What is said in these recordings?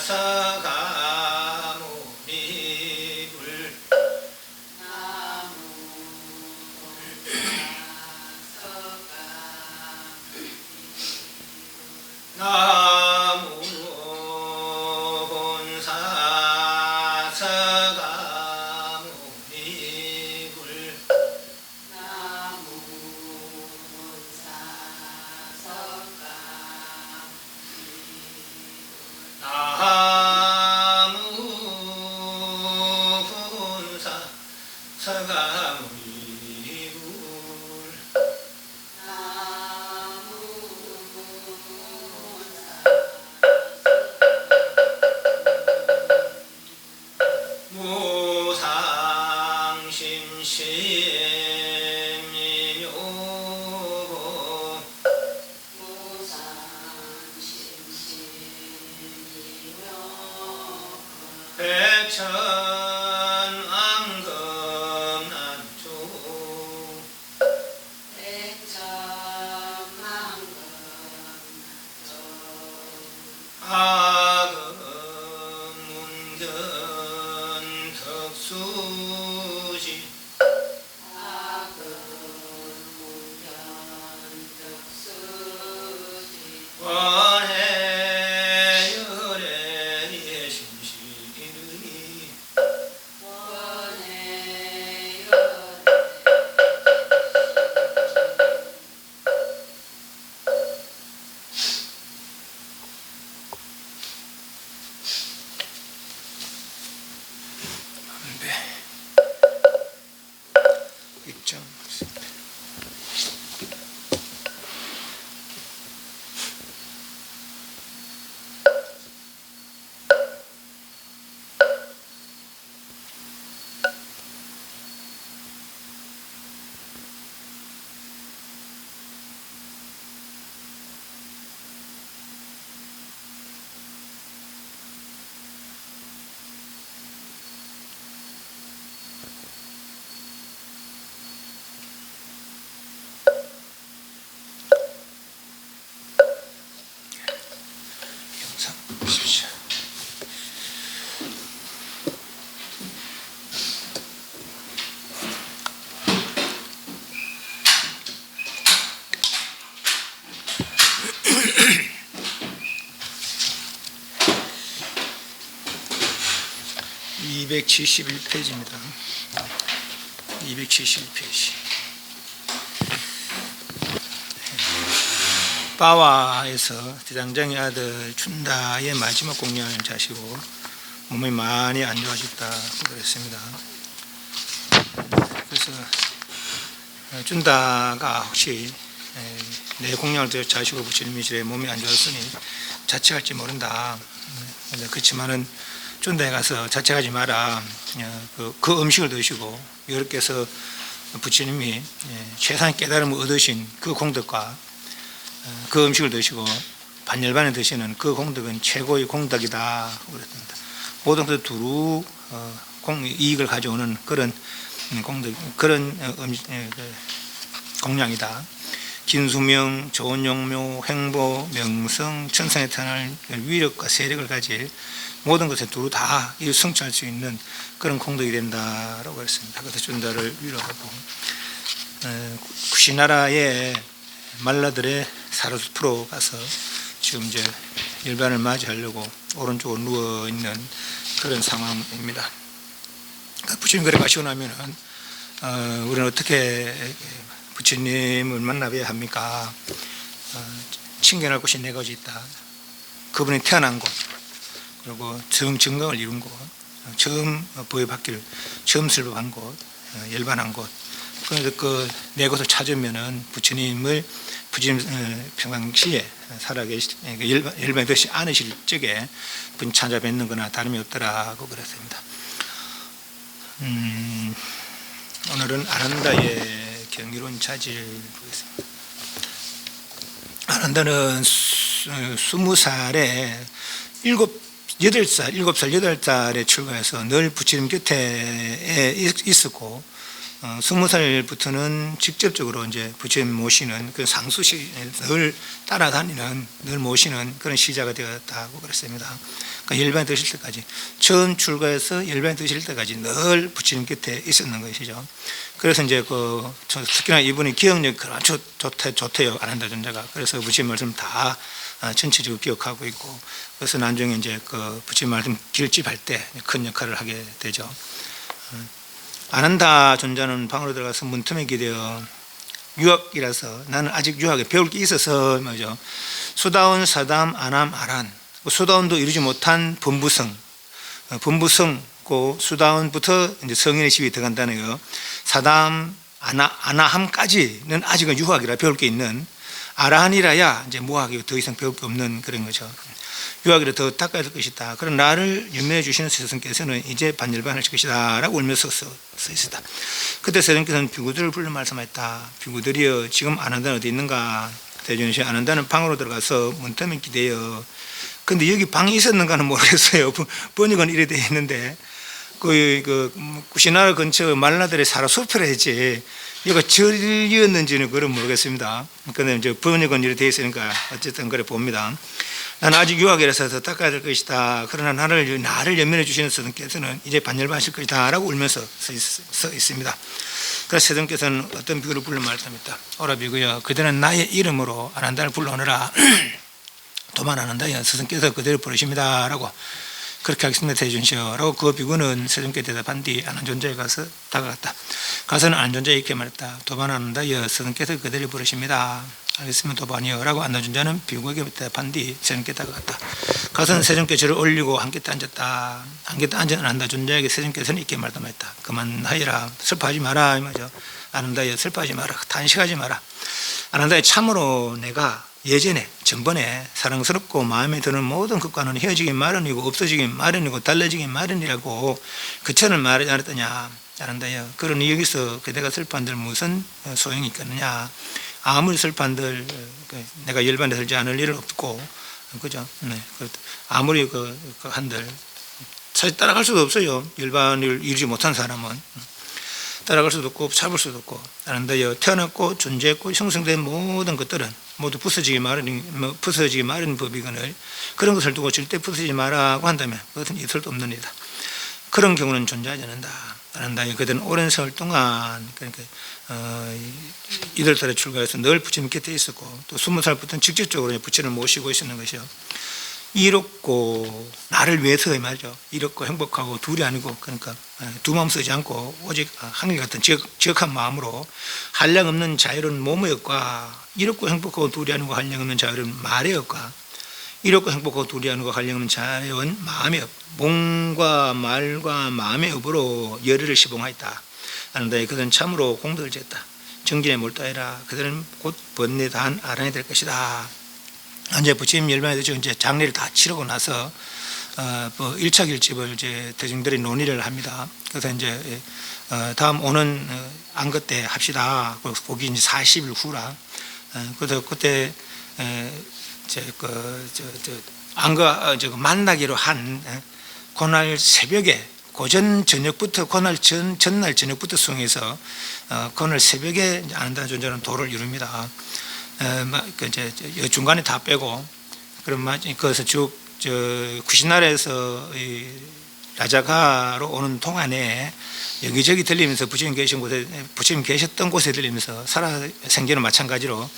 사가모니불 나무 본사 사가모니불 나무 본사 사가모니불 무상심심미묘 백천왕금난조 아금문견 덕수지 원해열애 심시르니 입장 271페이지입니다. 271페이지. 빠와에서 대장장의 아들 춘다의 마지막 공양을 자시고 몸이 많이 안 좋아졌다고 그랬습니다. 그래서 춘다가 혹시 내 공양을 자시고 부처님이 이제 몸이 안 좋았으니 자책할지 모른다. 그렇지만은 춘다에 가서 자책하지 마라. 그 음식을 드시고 이렇게 해서 부처님이 최상의 깨달음을 얻으신 그 공덕과 그 음식을 드시고 반열반에 드시는 그 공덕은 최고의 공덕이다 그랬습니다. 모든 것을 두루 이익을 가져오는 그런 공덕, 그런 공양이다. 긴수명, 좋은 용묘, 행보, 명성, 천상의 태어날 위력과 세력을 가질 모든 것에 두루 다 성취할 수 있는 그런 공덕이 된다라고 했습니다. 그래서 춘다를 위로하고 구시나라의 말라들의 사르숲으로 가서 지금 이제 열반을 맞이하려고 오른쪽으로 누워 있는 그런 상황입니다. 부처님 그래 가시고 나면은 우리는 어떻게 부처님을 만나봐야 합니까? 친견할 곳이 네 가지 있다. 그분이 태어난 곳, 그리고 처음 증거를 이룬 곳, 처음 보호받기를 처음 설법한 곳, 열반한 곳. 그래서 그 네 곳을 찾으면은 부처님 평상시에 살아계시 열반이 되시 않으실 적에 분 찾아뵙는 거나 다름이 없더라고 그랬습니다. 오늘은 아난다의 경이로운 자질 보겠습니다. 아난다는 20살에 7살, 8살에 출가해서 늘 부처님 곁에 있었고 20살부터는 직접적으로 이제 부처님 모시는 그 상수시 늘 따라다니는 늘 모시는 그런 시자가 되었다고 그랬습니다. 그러니까 열반에 드실 때까지 처음 출가해서 열반에 드실 때까지 늘 부처님 곁에 있었는 것이죠. 그래서 이제 특히나 이분이 기억력이 좋대요. 아난다 존자가. 그래서 부처님 말씀 다 전체적으로 기억하고 있고, 그래서 나중에 이제 부처님 말씀 길집할 때 큰 역할을 하게 되죠. 아난다 존자는 방으로 들어가서 문틈에 기대어 유학이라서 나는 아직 유학에 배울 게 있어서 뭐죠. 수다운, 사담, 아남, 아란. 수다운도 이루지 못한 범부성, 그 수다운부터 이제 성인의 시비에 들어간다는 거. 사담, 아나함까지는 아직은 유학이라 배울 게 있는, 아라한이라야 이제 무학이고 더 이상 배울 게 없는 그런 거죠. 유학이라 더 닦아야 될 것이다. 그런 나를 연명해 주시는 스승께서는 이제 반열반할 것이다 라고 울면서 써 있었다. 그때 스승께서는 비구들을 불러 말씀하였다. 비구들이여, 지금 아난다는 어디 있는가? 대전시 아난다는 방으로 들어가서 문틈에 기대어. 근데 여기 방이 있었는가는 모르겠어요. 번역은 이래 되어 있는데 구시나라 근처 말라들의 사라숲이라 했지 여기가 절이었는지는 그건 모르겠습니다. 근데 이제 번역은 이래 되어 있으니까 어쨌든 그래 봅니다. 나는 아직 유학이라서 더 닦아야 될 것이다. 그러나 나를 연면해 주시는 스승께서는 이제 반열반하실 것이다 라고 울면서 써 있습니다. 그래서 스승께서는 어떤 비구를 불러 말씀했다. 오라 비구여, 그대는 나의 이름으로 아난다를 불러오너라. 도만아난다여, 스승께서 그대로 부르십니다 라고 그렇게 하겠습니다 대준시여 라고 그 비구는 스승께 대답한 뒤 아난존자에 가서 다가갔다. 가서는 아난존자에 이렇게 말했다. 도만아난다여, 스승께서 그대로 부르십니다. 알겠으면 도반이여 라고 아난존자는 비구에게 대답한 뒤 스승께 다가갔다. 가서는 세존께 절을 올리고 한 곁에 앉았다. 한 곁에 앉은 아난존자에게 세존께서는 이렇게 말씀하였다. 그만하여라, 슬퍼하지 마라 이 말이죠. 아난다여, 슬퍼하지 마라, 탄식하지 마라. 아난다여, 참으로 내가 예전에 전번에 사랑스럽고 마음에 드는 모든 것과는 헤어지기 마련이고 없어지기 마련이고 달라지기 마련이라고 그처럼 말하지 않았더냐. 아난다여, 그러니 여기서 그대가 슬퍼한들 무슨 소용이 있겠느냐. 아무리 슬퍼한들 내가 열반에 들지 않을 일은 없고, 그죠? 네. 아무리 한들 사실 따라갈 수도 없어요. 열반을 이루지 못한 사람은 따라갈 수도 없고 잡을 수도 없고. 아난다여, 태어났고 존재했고 형성된 모든 것들은 모두 부서지기 마련 법이거늘 그런 것을 두고 절대 부서지지 마라고 한다면 그것은 있을 수 없는 일이다. 그런 경우는 존재하지 않는다. 아난다여, 그들은 오랜 세월 동안 그러니까 8달에 출가해서 늘 부처님 곁에 있었고 또 20살부터는 직접적으로 부처님을 모시고 있었는 것이요. 이롭고 나를 위해서 말이죠. 이롭고 행복하고 둘이 아니고 그러니까 두 마음 쓰지 않고 오직 한결 같은 지역한 마음으로 한량 없는 자유로운 몸의 업과 이롭고 행복하고 둘이 아니고 한량 없는 자유로운 말의 업과 이롭고 행복하고 둘이 아니고 한량 없는 자유로운 마음의 업, 몸과 말과 마음의 업으로 열의를 시봉하였다. 아난다여, 그들은 참으로 공덕을 지었다. 정진에 몰두하여라. 그들은 곧 번뇌다한 아란이 될 것이다. 이제 부처님 열반에 대해서 이제 장례를 다 치르고 나서 1차 결집을 이제 대중들이 논의를 합니다. 그래서 이제 다음 오는 안거 때 합시다. 거기 이제 40일 후라. 그래서 그때 안거 만나기로 한 그날 새벽에 고전 저녁부터 그날 전날 저녁부터 수행해서 그날 새벽에 아난다 존자는 도를 이룹니다. 중간에 다 빼고 그럼 거기서 쭉 구신나라에서 라자가로 오는 동안에 여기저기 들리면서 부처님 계셨던 곳에 들리면서 살아생전은 마찬가지로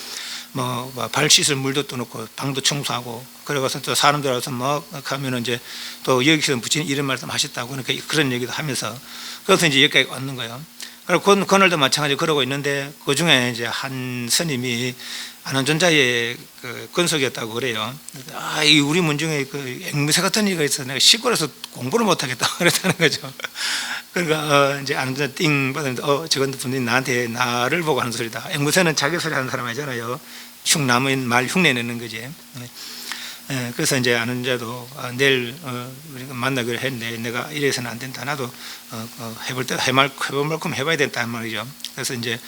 발 씻을 물도 떠놓고 방도 청소하고 그러고서 또 사람들 와서 가면은 이제 또 여기서 부처님 이런 말씀 하셨다고 그러니까 그런 얘기도 하면서 그래서 이제 여기까지 왔는 거예요. 그리고 그날도 마찬가지로 그러고 있는데 그 중에 이제 한 스님이 아난존자의 건석이었다고 그래요. 이 우리 문중에 앵무새 같은 얘기가 있어. 내가 시골에서 공부를 못하겠다 그랬다는 거죠. 그러니까 이제 아난존자 띵 받았는데 저건 분명히 나를 보고 하는 소리다. 앵무새는 자기 소리 하는 사람 아니잖아요. 남의 말 흉내 내는 거지. 그래서 이제 아난존자도 내일 우리가 만나기로 했는데 내가 이래서는 안 된다. 나도 해볼 만큼 해봐야 된다는 말이죠. 그래서 이제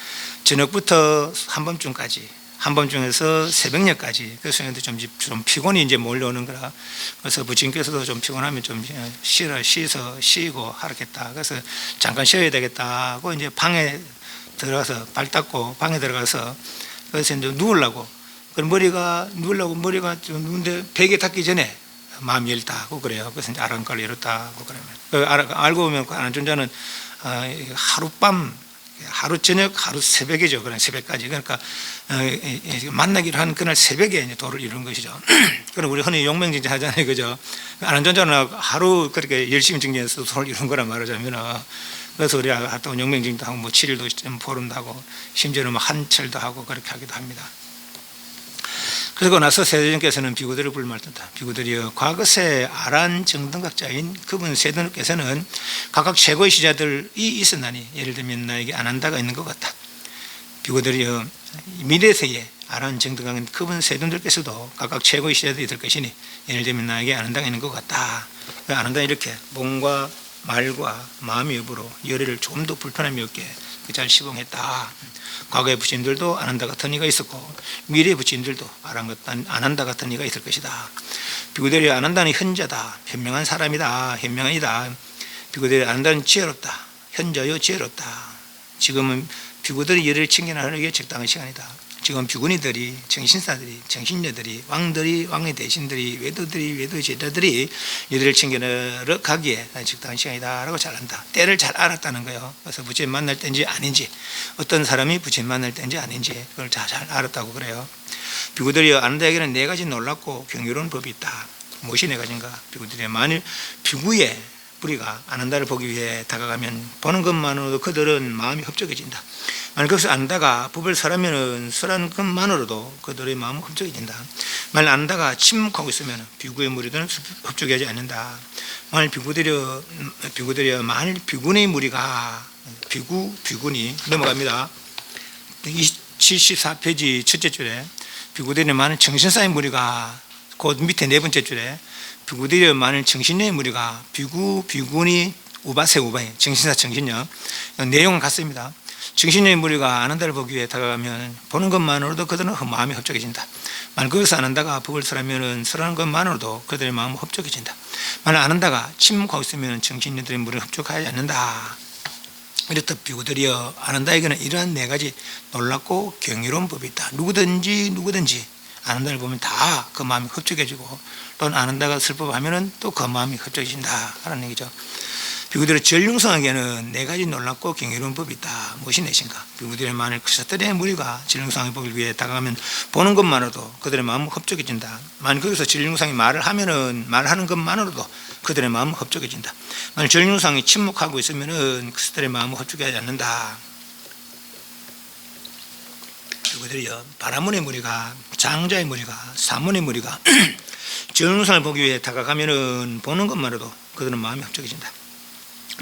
저녁부터 한밤중까지 한밤중에서 새벽녘까지 그 수행도 좀 피곤이 이제 몰려오는 거라. 그래서 부친께서도 좀 피곤하면 좀 쉬어서 쉬고 하겠다. 그래서 잠깐 쉬어야 되겠다 하고 이제 방에 들어가서 발 닦고 방에 들어가서 그래서 이제 누우려고. 누우려고 머리가 좀 누운데 베개 닿기 전에 마음이 열다 하고 그래요. 그래서 이제 아랑가를 열었다 하고 그러면 알고 보면 그 안전자는 하룻밤, 하루 저녁, 하루 새벽이죠. 그런 새벽까지. 그러니까 만나기로 한 그날 새벽에 이제 도를 이루는 것이죠. 그럼 우리 흔히 용맹증진 하잖아요, 그죠? 안전자는 하루 그렇게 열심히 증진해서 도를 이루는 거란 말하자면. 그래서 우리가 갔다 온 용맹증진도 하고 뭐 7일도 포럼도 하고 심지어는 뭐 한철도 하고 그렇게 하기도 합니다. 그러고 나서 세대전께서는 비구들을 불말한다. 비구들이여 과거세 아란 정등각자인 그분 세대들께서는 각각 최고의 시자들이 있었나니 예를 들면 나에게 아난다가 있는 것 같다. 비구들이여 미래세에 아란 정등각인 그분 세대들께서도 각각 최고의 시자들이 될 것이니 예를 들면 나에게 아난다가 있는 것 같다. 아난다 이렇게 몸과 말과 마음의 여부로 열애를 좀 더 불편함이 없게 잘 시봉했다. 과거의 부처님들도 아난다 같은 이가 있었고 미래의 부처님들도 아난다 같은 이가 있을 것이다. 비구들이 아난다는 현자다. 현명한 사람이다. 현명한 이다. 비구들이 아난다는 지혜롭다. 현자요 지혜롭다. 지금은 비구들이 열애를 챙겨나가는 게 적당한 시간이다. 지금 비구니들이 정신사들이 정신녀들이 왕들이 왕의 대신들이 외도들이 외도의 제자들이 열애를 챙겨나가러 가기에 적당한 시간이다 라고 잘 안다. 때를 잘 알았다는 거예요. 그래서 부처님 만날 때인지 아닌지 어떤 사람이 부처님 만날 때인지 아닌지 그걸 잘 알았다고 그래요. 비구들이 아는다에게는 네 가지 놀랍고 경이로운 법이 있다. 무엇이 네 가지인가? 비구들이 만일 비구의 우리가 아난다를 보기 위해 다가가면 보는 것만으로도 그들은 마음이 흡족해진다. 만약 거기서 안다가 법을 설하면 설하는 것만으로도 그들의 마음은 흡족해진다. 만약 안다가 침묵하고 있으면 비구의 무리들은 흡족하지 않는다. 만일 비구들이 만일 비군의 무리가 비군이 넘어갑니다. 74페이지 첫째 줄에 비구들이 만일 정신사의 무리가 그 밑에 네 번째 줄에 비구들이 만일 정신의 무리가 비군이 우바세 정신사 정신력 내용은 같습니다. 정신의 무리가 아난다를 보기 위해 다가가면 보는 것만으로도 그들은 마음이 흡족해진다. 만약 거기서 아난다가 법을 설하면 설하는 것만으로도 그들의 마음은 흡족해진다. 만약 아난다가 침묵하고 있으면 정신들의 무리는 흡족하지 않는다. 이렇듯 비구들이여 아난다에게는 이러한 네 가지 놀랍고 경이로운 법이 있다. 누구든지 아난다를 보면 다 그 마음이 흡족해지고 또는 아난다가 슬퍼하면 또 그 마음이 흡족해진다 하는 얘기죠. 비구들의 전륜성에게는 네 가지 놀랍고 경이로운 법이 있다. 무엇이 넷인가? 비구들의 만일 그들의 무리가 전륜성의 법을 위해 다가가면 보는 것만으로도 그들의 마음은 흡족해진다. 만일 거기서 전륜성이 말하는 것만으로도 그들의 마음은 흡족해진다. 만일 전륜성이 침묵하고 있으면 그들의 마음은 흡족하지 않는다. 비구들이여 바라문의 무리가 장자의 무리가 사문의 무리가 전륜성을 보기 위해 다가가면 보는 것만으로도 그들은 마음이 흡족해진다.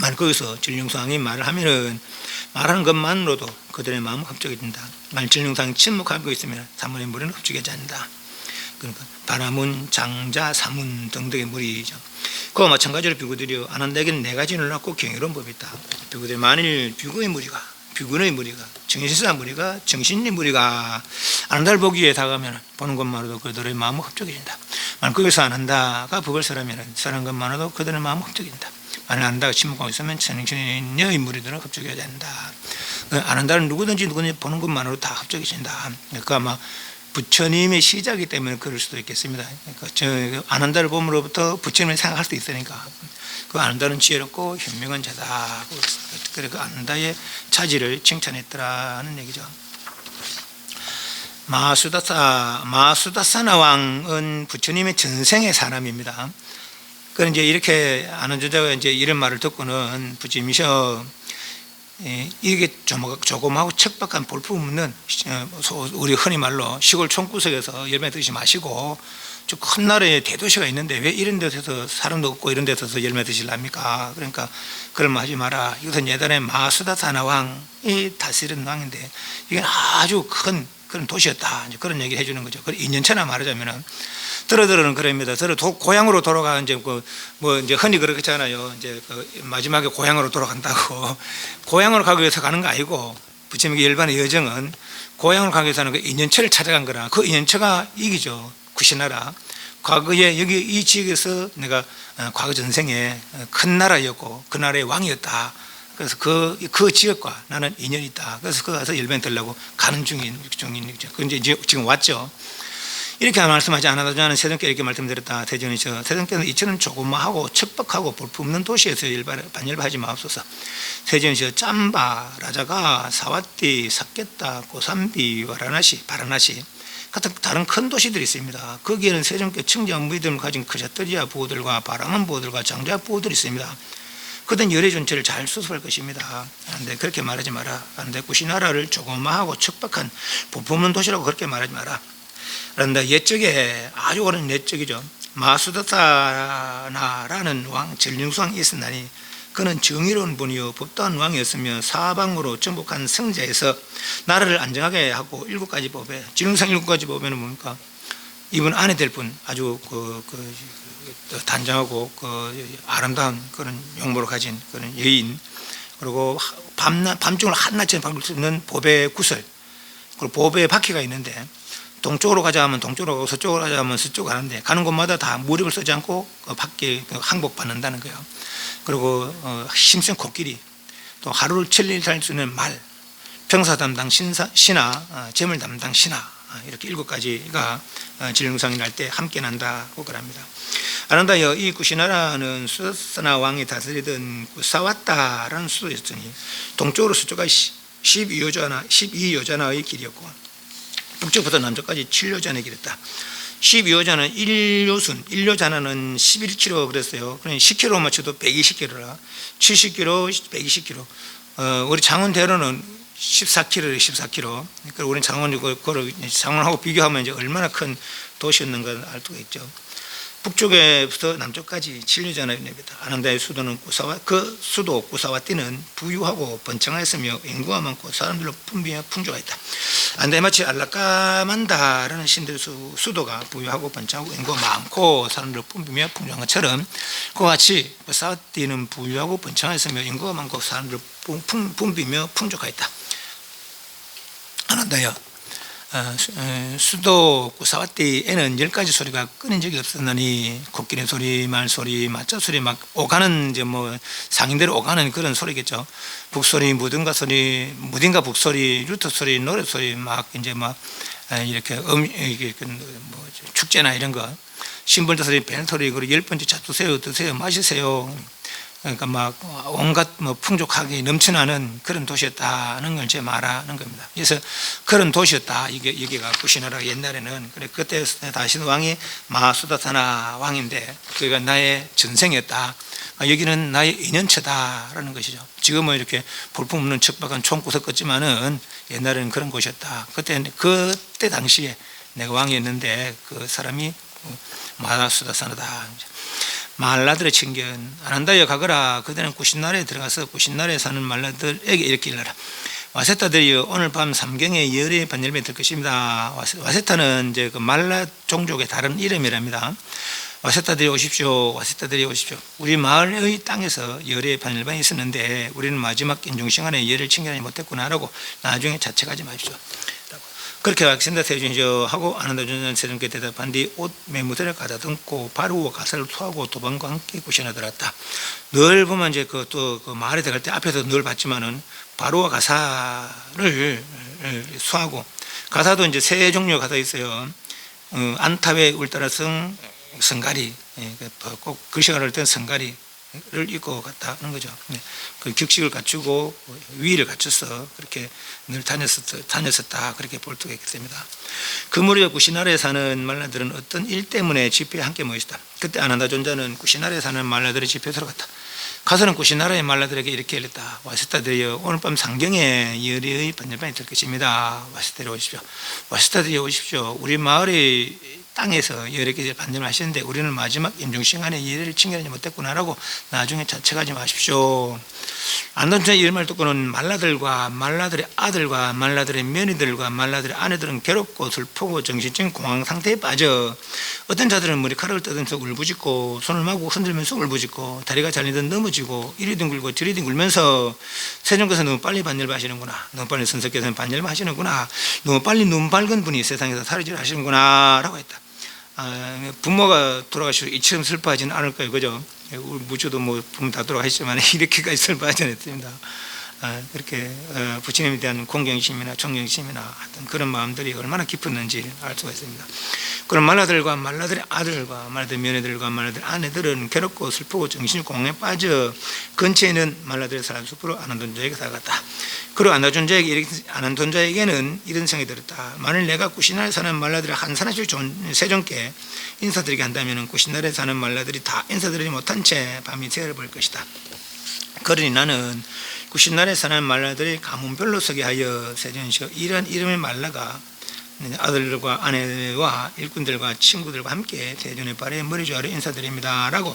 만약 거기서 전륜상이 말을 하면은 말하는 것만으로도 그들의 마음은 흡족해진다. 만약 전륜상이 침묵하고 있으면 사문의 무리는 흡족하지 않는다. 그러니까 바라문, 장자, 사문 등등의 무리죠. 그와 마찬가지로 비구들이 아난다에게는 네 가지 놀랍고 경이로운 법이 있다. 비구들이 만일 비군의 무리가 정신사 무리가 정신의 무리가 아난다를 보기 위해 다가가면 보는 것만으로도 그들의 마음은 흡족해진다. 만약 거기서 아난다가 법을 설하면 설한 것만으로도 그들의 마음은 흡족해진다. 만약 아난다가 침묵하고 있으면 정신의 무리들은 흡족하지 않는다. 아난다는 누구든지 보는 것만으로 다 흡족해진다. 그러니까 아마 부처님의 시작이기 때문에 그럴 수도 있겠습니다. 그러니까 아난다를 봄으로부터 부처님을 생각할 수도 있으니까 그 아난다는 지혜롭고 현명한 자다. 그래서 그 아난다의 차지를 칭찬했더라는 얘기죠. 마수다사나 왕은 부처님의 전생의 사람입니다. 그런 이제 이렇게 아는 저자가 이제 이런 말을 듣고는 부처님이셔 이게 조그마하고 척박한 볼품없는 우리 흔히 말로 시골 촌구석에서 열매 드시지 마시고 저 큰 나라에 대도시가 있는데 왜 이런 데서 사람도 없고 이런 데서 열매 드시랍니까? 그러니까 그런 말 하지 마라. 이것은 예전에 마수다사나 왕이 다스리는 왕인데 이게 아주 큰 그런 도시였다. 이제 그런 얘기를 해주는 거죠. 그 2년차나 말하자면은 들어는 그럽니다. 고향으로 돌아가 이제 이제 흔히 그렇잖아요. 이제 마지막에 고향으로 돌아간다고 고향으로 가기 위해서 가는 거 아니고 부처님의 열반의 여정은 고향을 가기 위해서는 그 인연처를 찾아간 거라. 그 인연처가 이기죠. 구시나라. 과거에 여기 이 지역에서 내가 과거 전생에 큰 나라였고 그 나라의 왕이었다. 그래서 그 지역과 나는 인연이 있다. 그래서 그 가서 열반 들려고 가는 중이죠. 그 이제 지금 왔죠. 이렇게 말씀하지 않아도 저는 세종께 이렇게 말씀드렸다. 대전이죠. 세종께는 이처럼 조그마하고 척박하고 볼품없는 도시에서 반열반하지 마옵소서. 세종이죠. 짬바, 라자가, 사와띠, 사켓다, 고산비, 바라나시 같은 다른 큰 도시들이 있습니다. 거기에는 세종께 청정 무덤을 가진 크자뜨리아 부호들과 바람한 부호들과 장자 부호들이 있습니다. 그든 열의 존재를 잘 수습할 것입니다. 그런데 그렇게 말하지 마라. 그런데 구시나라를 조그마하고 척박한 볼품없는 도시라고 그렇게 말하지 마라. 그런데 옛적에 아주 오랜 옛적이죠. 마수다사나라는 왕 전륜수왕이 있었나니 그는 정의로운 분이요 법도한 왕이었으며 사방으로 정복한 성자에서 나라를 안정하게 하고 7가지 법에 진흥상 7가지 법에는 뭡니까? 이분 아내 될 분 아주 단정하고 아름다운 그런 용모를 가진 그런 여인, 그리고 밤중을 한낮에 밝을 수 있는 법의 구설, 그리고 법의 바퀴가 있는데 동쪽으로 가자 하면 동쪽으로 가고 서쪽으로 가자 하면 서쪽으로 가는데 가는 곳마다 다 무릎을 쓰지 않고 밖에 항복받는다는 거예요. 그리고 심성 코끼리, 또 하루를 천리를 살 수 있는 말, 평사 담당 신하, 재물 담당 신하, 이렇게 7가지가 진릉상이 날 때 함께 난다고 그럽니다. 아는다요, 이 구시나라는 수다사나 왕이 다스리던 사와따라는 수도였으니 동쪽으로 서쪽까지 12요자나의 길이었고 북쪽부터 남쪽까지 7요자나의 길이었다. 12요자는 1요자나는 11km 그랬어요. 그러니 10km 맞춰도 120km라. 70km, 120km. 우리 창원대로는 14km래, 14km. 그러니까 우리 창원하고 비교하면 이제 얼마나 큰 도시였는가 알 수가 있죠. 북쪽에부터 남쪽까지 7요자나입니다. 아난다의 수도는 그 수도 구사와띠는 부유하고 번창하였으며 인구가 많고 사람들로 풍비와 풍조가 있다. 안데 마치 알라까만다라는 신들의 수도가 부유하고 번창하고 인구가 많고 사람들로 풍비며 풍조한 것처럼 그와 같이 사와띠는 부유하고 번창하였으며 인구가 많고 사람들로 풍비며 풍조가 있다. 아난다요. 수도 구사와띠에는 10가지 소리가 끊인 적이 없었느니 코끼리 소리, 말 소리, 맞자 소리, 막 오가는 이제 상인대로 오가는 그런 소리겠죠. 북소리, 무딘가 소리, 무딘가 북소리, 루트 소리, 노래 소리, 막 이제 이렇게 축제나 이런 거, 심벌도 소리, 밴 소리, 그리고 10번째 차 드세요, 마시세요. 그러니까 온갖 풍족하게 넘쳐나는 그런 도시였다는 걸 제 말하는 겁니다. 그래서 그런 도시였다. 여기가 구시나라가 옛날에는. 그래 그때 다신 왕이 마수다사나 왕인데 그가 나의 전생이었다. 여기는 나의 인연처다라는 것이죠. 지금은 이렇게 볼품없는 척박한 총구석 같지만은 옛날에는 그런 곳이었다. 그때 당시에 내가 왕이었는데 그 사람이 마수다사나다. 말라들의 친견 아난다여 가거라. 그들은 구신나라에 들어가서 구신나라에 사는 말라들에게 이렇게 일러라. 와세타들이여 오늘 밤 삼경에 열의 반열반이 될 것입니다. 와세타는 이제 그 말라 종족의 다른 이름이랍니다. 와세타들이 오십시오. 와세타들이 오십시오. 우리 마을의 땅에서 열의 반열반이 있었는데 우리는 마지막 인중 시간에 열을 챙겨내지 못했구나라고 나중에 자책하지 마십시오. 그렇게 하겠습니다. 세준이죠 하고 아난다존전 세종께 대답한 뒤 옷 매무새를 가다듬고 바루와 가사를 토하고 도방과 함께 구시나 들었다. 늘 보면 이제 그 마을에 들어갈 때 앞에서 늘 봤지만은 바루와 가사를 수하고, 가사도 이제 세 종류의 가사 있어요. 안타웨 울타라성 성가리, 꼭 글씨가 할 때는 성가리 를 입고 갔다는 거죠. 그 격식을 갖추고 위를 갖춰서 그렇게 늘 다녔었다 그렇게 볼 수가 있겠습니다. 그 무렵 구시나라에 사는 말라들은 어떤 일 때문에 집회에 함께 모였다. 그때 아난다존자는 구시나라에 사는 말라들의 집회에 들어갔다. 가서는 구시나라의 말라들에게 이렇게 일렀다. 와시타들이여 오늘 밤 상경에 열의 반열반이 될 것입니다. 와시타들이 오십시오. 와시타들이 오십시오. 우리 마을의 땅에서 여러 개 반전을 하시는데 우리는 마지막 임종시간에 예를 칭견하지 못했구나라고 나중에 자책하지 마십시오. 안돈자의 이런 말 듣고는 말라들과 말라들의 아들과 말라들의 며느리들과 말라들의 아내들은 괴롭고 슬프고 정신적인 공황 상태에 빠져 어떤 자들은 머리카락을 떠들면서 울부짖고 손을 마구 흔들면서 울부짖고 다리가 잘리듯 넘어지고 이리 둥글고 저리 둥글면서 세종께서 너무 빨리 반열바 하시는구나, 너무 빨리 선생께서는 반열바 하시는구나, 너무 빨리 눈 밝은 분이 세상에서 사라지려 하시는구나 라고 했다. 부모가 돌아가시고 이처럼 슬퍼하지는 않을 거예요, 그죠? 우리 무주도 뭐 부모 다 돌아가셨지만 이렇게까지 슬퍼하지 않았습니다. 그렇게 부처님에 대한 공경심이나 존경심이나 하여튼 그런 마음들이 얼마나 깊었는지 알 수가 있습니다. 그런 말라들과 말라들의 아들과 말라들의 며느리들과 말라들의 아내들은 괴롭고 슬프고 정신이 공황에 빠져 근처에는 말라들의 사람 숲으로 아난돈자에게 다가갔다. 그리고 아난돈자에게는 이런 생각이 들었다. 만일 내가 구시나라에 사는 말라들의 한 사람씩 세종께 인사드리게 한다면 구시나라에 사는 말라들이 다 인사드리지 못한 채 밤이 새를 볼 것이다. 그러니 나는 구신나라에 사는 말라들이 가문별로 서게 하여 세종시가 이러한 이름의 말라가 아들과 아내와 일꾼들과 친구들과 함께 세종의 발에 머리주 아래 인사드립니다 라고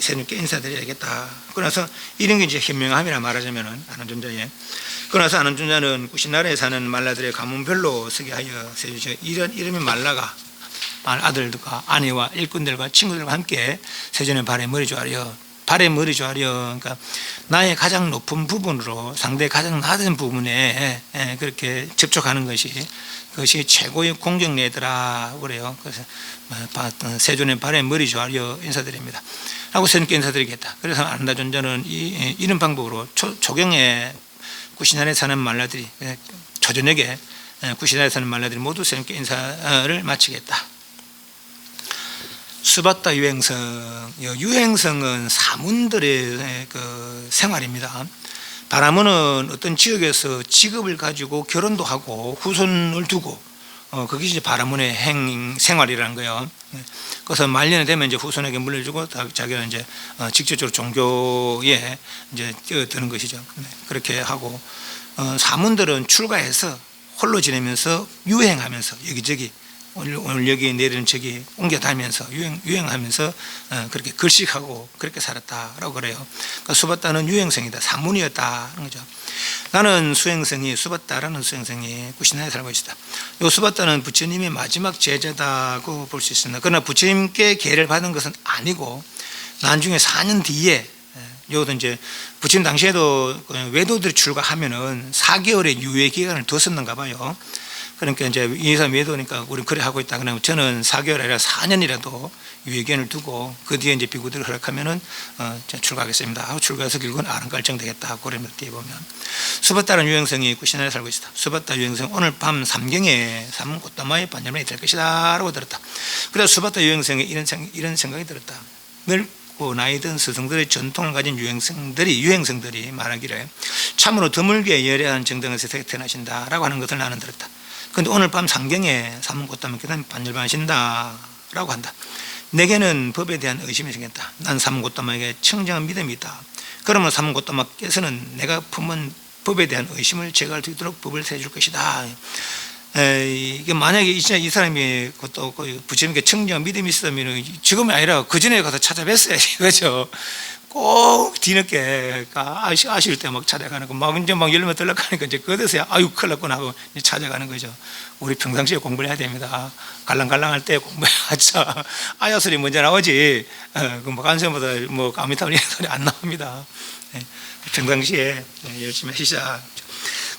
세종께 인사드려야겠다. 그러나서 이런 게 이제 현명함이라 말하자면 아난존자에, 그러나서 아난존자는 구신나라에 사는 말라들의 가문별로 서게 하여 세종시가 이러한 이름의 말라가 아들과 아내와 일꾼들과 친구들과 함께 세종의 발에 머리주 아래 발에 머리 조아려, 그러니까 나의 가장 높은 부분으로 상대의 가장 낮은 부분에 그렇게 접촉하는 그것이 최고의 공경례더라 그래요. 그래서 세존의 발에 머리 조아려 인사드립니다 하고 세존께 인사드리겠다. 그래서 아난다존자는 이런 방법으로 조경에 구신안에 사는 말라들이 초저녁에 구신안에 사는 말라들이 모두 세존께 인사를 마치겠다. 수바타 유행성, 유행성은 사문들의 그 생활입니다. 바라문은 어떤 지역에서 직업을 가지고 결혼도 하고 후손을 두고 그게 이제 바라문의 생활이라는 거예요. 그래서 말년이 되면 이제 후손에게 물려주고 자기는 이제 직접적으로 종교에 이제 뛰어드는 것이죠. 그렇게 하고 사문들은 출가해서 홀로 지내면서 유행하면서 여기저기 오늘 여기 내리는 저기 옮겨 다니면서 유행하면서 그렇게 글식하고 그렇게 살았다라고 그래요. 그러니까 수바타는 유행성이다, 사문이었다는 거죠. 나는 수바타라는 수행성이 구신나라에 살고 있다. 이 수바타는 부처님의 마지막 제자다고 볼 수 있습니다. 그러나 부처님께 계를 받은 것은 아니고 나중에 4년 뒤에 요것도 이제 부처님 당시에도 외도들이 출가하면은 4개월의 유예 기간을 뒀었는가 봐요. 그러니까 이제 이 사람 외도니까 우리 그래 하고 있다. 그러면 저는 4개월 아니라 4년이라도 유예기간을 두고 그 뒤에 이제 비구들을 허락하면은 출가하겠습니다 하고 출가해서 결국은 아랑갈증 되겠다 하고 그러면 뒤에 보면 수바타라는 유행성이 구신나라에 살고 있다. 수바타 유행성 오늘 밤 삼경에 삼문꽃다마의 반열만이 될 것이다 라고 들었다. 그래서 수바타 유행성에 이런 생각이 들었다. 넓고 나이든 스승들의 전통을 가진 유행성들이 말하기를 참으로 드물게 열애한 정당에서 태어나신다 라고 하는 것을 나는 들었다. 그런데 오늘 밤 상경에 삼문꽃다마께서 반열반하신다 라고 한다. 내게는 법에 대한 의심이 생겼다. 난 삼문꽃다마에게 청정한 믿음이 있다. 그러면 삼문꽃다마께서는 내가 품은 법에 대한 의심을 제거할 수 있도록 법을 세줄 것이다. 이게 만약에 이 사람이 또 부처님께 청정한 믿음이 있었다면 지금이 아니라 그 전에 가서 찾아뵀어야지, 그렇죠? 꼭 뒤늦게 아쉬울 때 막 찾아가는 거, 막 이제 막 열매 들락하니까 이제 그때서야 아유 큰일 났구나 하고 찾아가는 거죠. 우리 평상시에 공부를 해야 됩니다. 갈랑갈랑할 때 공부해야죠. 아야 소리 먼저 나오지. 뭐 간세보다 뭐 아미타불 이런 소리 안 나옵니다. 평상시에 열심히 하시자.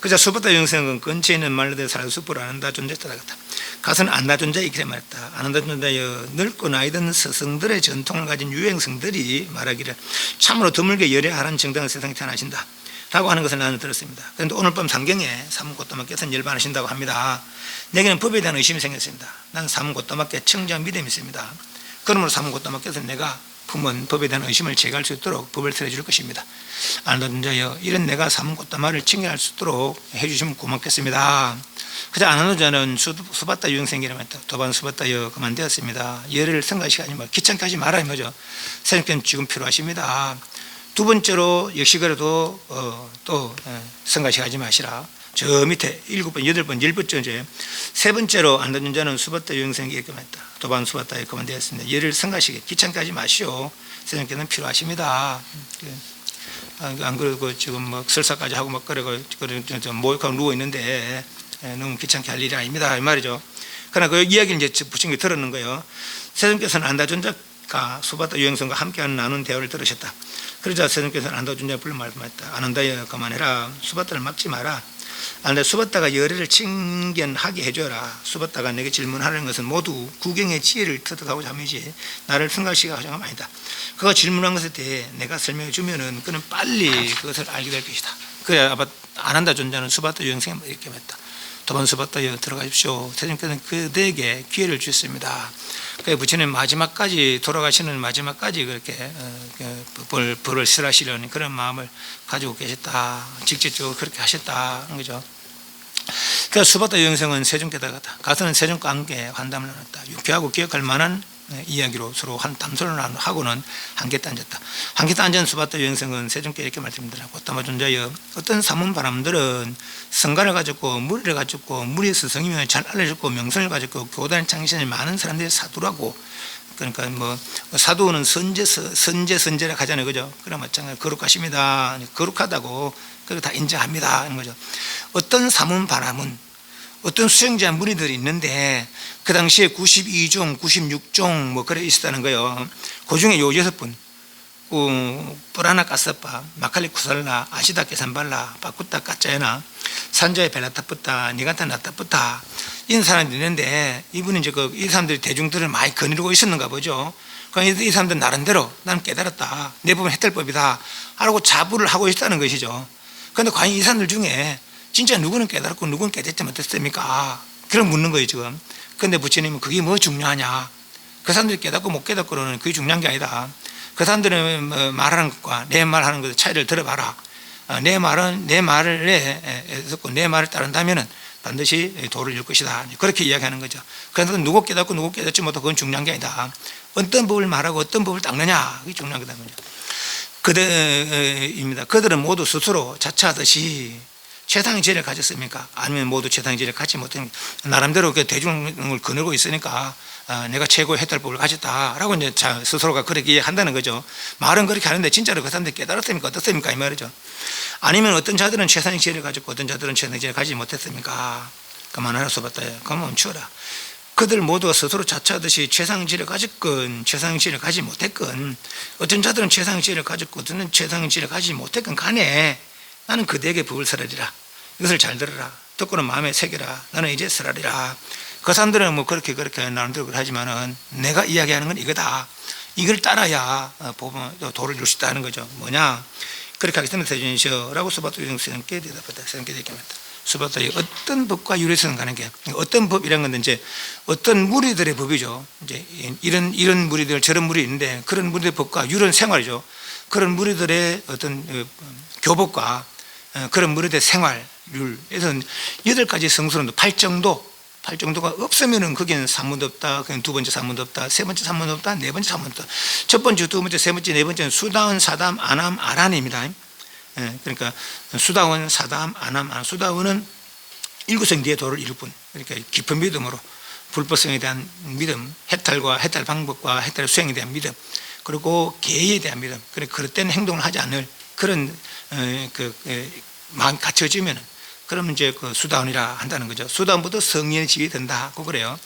그자 수바타 영생은 근처에 있는 말라들의 사람 숲으로 아난다 존재에 따라갔다. 가서는 안다 존재 이렇게 말했다. 아난다 존재여 늙고 나이든 스승들의 전통을 가진 유행성들이 말하기를 참으로 드물게 열애하라는 정당한 세상에 태어나신다 라고 하는 것을 나는 들었습니다. 그런데 오늘 밤 상경에 삼문꽃다마께서는 열반하신다고 합니다. 내게는 법에 대한 의심이 생겼습니다. 나는 삼문꽃다마께 청정한 믿음이 있습니다. 그러므로 삼문꽃다마께서는 내가 품은 법에 대한 의심을 제거할 수 있도록 법을 틀어줄 것입니다. 아난다 존재여 이런 내가 삼문꽃다마를 칭찬할 수 있도록 해주시면 고맙겠습니다. 그저 아난다 존재는 수바타 유행생이라고 했다. 도반 수바타여 그만되었습니다. 열을 생각하지 마, 귀찮게 하지 마라 이 거죠. 선생님 지금 필요하십니다. 두 번째로 역시 그래도 또 생각하지 마시라. 저 밑에 7번, 8번, 10번째 세 번째로 안전운전은 수바타 유형성이 있게만 했다. 도반 수바타에 그만되었습니다. 예를 성가시게 귀찮게 하지 마시오. 세종께서는 필요하십니다. 안 그래도 지금 뭐 설사까지 하고 막 그러고 모욕하고 누워 있는데 너무 귀찮게 할 일이 아닙니다. 이 말이죠. 그러나 그 이야기를 이제 부친이 들었는 거예요. 세종께서는 안다존자가 수바타 유형성과 함께하는 나눈 대화를 들으셨다. 그러자 세종께서는 안다존자를 불러 말씀했다. 아난다여 그만해라. 수바타를 막지 마라. 안다 수바타가 열애를 친견하게 해줘라. 수바타가 내게 질문하는 것은 모두 구경의 지혜를 터득하고자 함이지 나를 승가시게 하자가 아니다. 그가 질문한 것에 대해 내가 설명해 주면은 그는 빨리 그것을 알게 될 것이다. 그래야 아마 아난다 존자는 수바타 유형성에 이렇게 말했다. 도반 수바타여 들어가십시오. 세종께서는 그대에게 기회를 주셨습니다. 그 부처님 마지막까지 돌아가시는 마지막까지 그렇게 벌을 실하시려는 그런 마음을 가지고 계셨다. 직접적으로 그렇게 하셨다는 거죠. 그러니까 수바타 유형성은 세종께다 가서는 세종과 함께 환담을 나눴다. 유쾌하고 기억할 만한 이야기로 서로 한 담소를 하고는 한곁에 앉았다. 한곁에 앉은 수바타 유형성은 세종께 이렇게 말씀드리라. 고타마 존자여, 어떤 사문바람들은 성가를 가졌고 무리를 가졌고 무리에서 성이명을 잘 알려졌고 명성을 가졌고 교단을 창시한 많은 사람들이 사두라고. 그러니까 뭐 사두는 선제라 하잖아요, 그죠? 그럼 마찬가지 거룩하십니다. 거룩하다고 그거 다 인정합니다 하는 거죠. 어떤 사문바람은 어떤 수행자 무리들이 있는데 그 당시에 92종, 96종 뭐 그래 있었다는 거예요. 그 중에 요 6분 뿌라나 까스빠, 마칼리 쿠살라, 아시다 계산발라, 바쿠타 까짜에나, 산자의 벨라타뿌타, 니가타 나타뿌타 이런 사람들이 있는데 이분은 이제 이 사람들이 대중들을 많이 거느리고 있었는가 보죠. 그러니까 이 사람들 나름대로 나는 깨달았다. 내 부분 해탈법이다. 하고 자부를 하고 있다는 것이죠. 그런데 과연 이 사람들 중에 진짜 누구는 깨달았고 누구는 깨닫지 못했습니까? 그런 묻는 거예요 지금. 그런데 부처님은 그게 뭐 중요하냐? 그 사람들이 깨닫고 못 깨닫고는 그게 중요한 게 아니다. 그 사람들은 말하는 것과 내 말하는 것의 차이를 들어봐라. 내 말은 내 말을 듣고 내 말을 따른다면은 반드시 도를 이룰 것이다. 그렇게 이야기하는 거죠. 그래서 누구 깨닫고 누구 깨닫지 못하고 그건 중요한 게 아니다. 어떤 법을 말하고 어떤 법을 닦느냐 그게 중요한 거다. 그들입니다. 그들은 모두 스스로 자처하듯이 최상의 지혜를 가졌습니까? 아니면 모두 최상의 지혜를 갖지 못합니까? 나름대로 대중을 거느리고 있으니까 내가 최고의 해탈법을 가졌다라고 이제 스스로가 그렇게 이해한다는 거죠. 말은 그렇게 하는데 진짜로 그 사람들이 깨달았습니까? 어떻습니까? 이 말이죠. 아니면 어떤 자들은 최상의 지혜를 가졌고 어떤 자들은 최상의 지혜를 가지지 못했습니까? 그만하라 수바타야. 그만 멈추어라. 그들 모두가 스스로 자처하듯이 최상의 지혜를 가졌건 최상의 지혜를 가지지 못했건 어떤 자들은 최상의 지혜를 가졌고 어떤 최상의 지혜를 가지지 못했건 간에 나는 그대에게 법을 설하리라. 이것을 잘 들어라. 듣고는 마음에 새겨라. 나는 이제 설하리라. 그 사람들은 뭐 그렇게 나름대로 하지만은 내가 이야기하는 건 이거다. 이걸 따라야 도를 이룰 수 있다는 거죠. 뭐냐? 그렇게 하기 때문에 대전시라고 수바타 유형성께 대답했다. 세상께 이렇게 말했다. 수바타의 어떤 법과 유래성 가는 게 어떤 법이란 건 이제 어떤 무리들의 법이죠. 이제 이런 무리들 저런 무리 있는데 그런 무리들의 법과 유런 생활이죠. 그런 무리들의 어떤 교법과 그런 무리들의 생활률에서 8가지 성수론도 8정도가 없으면은 거기는 산문도 없다. 그냥 두 번째 산문도 없다. 세 번째 산문도 없다. 네 번째 산문도 없다. 첫 번째, 두 번째, 세 번째, 네 번째는 수다원, 사담, 아남, 아란입니다. 그러니까 수다원, 사담, 아남, 아란. 수다원은 일구성 뒤에 도를 이룰 뿐. 그러니까 깊은 믿음으로 불법성에 대한 믿음, 해탈과 해탈 방법과 해탈 수행에 대한 믿음, 그리고 계에 대한 믿음. 그럴 때는 행동을 하지 않을 그런 마음 갖춰지면은 그러면 이제 그 수다원이라 한다는 거죠. 수다원보다 성령의 집이 된다고 그래요.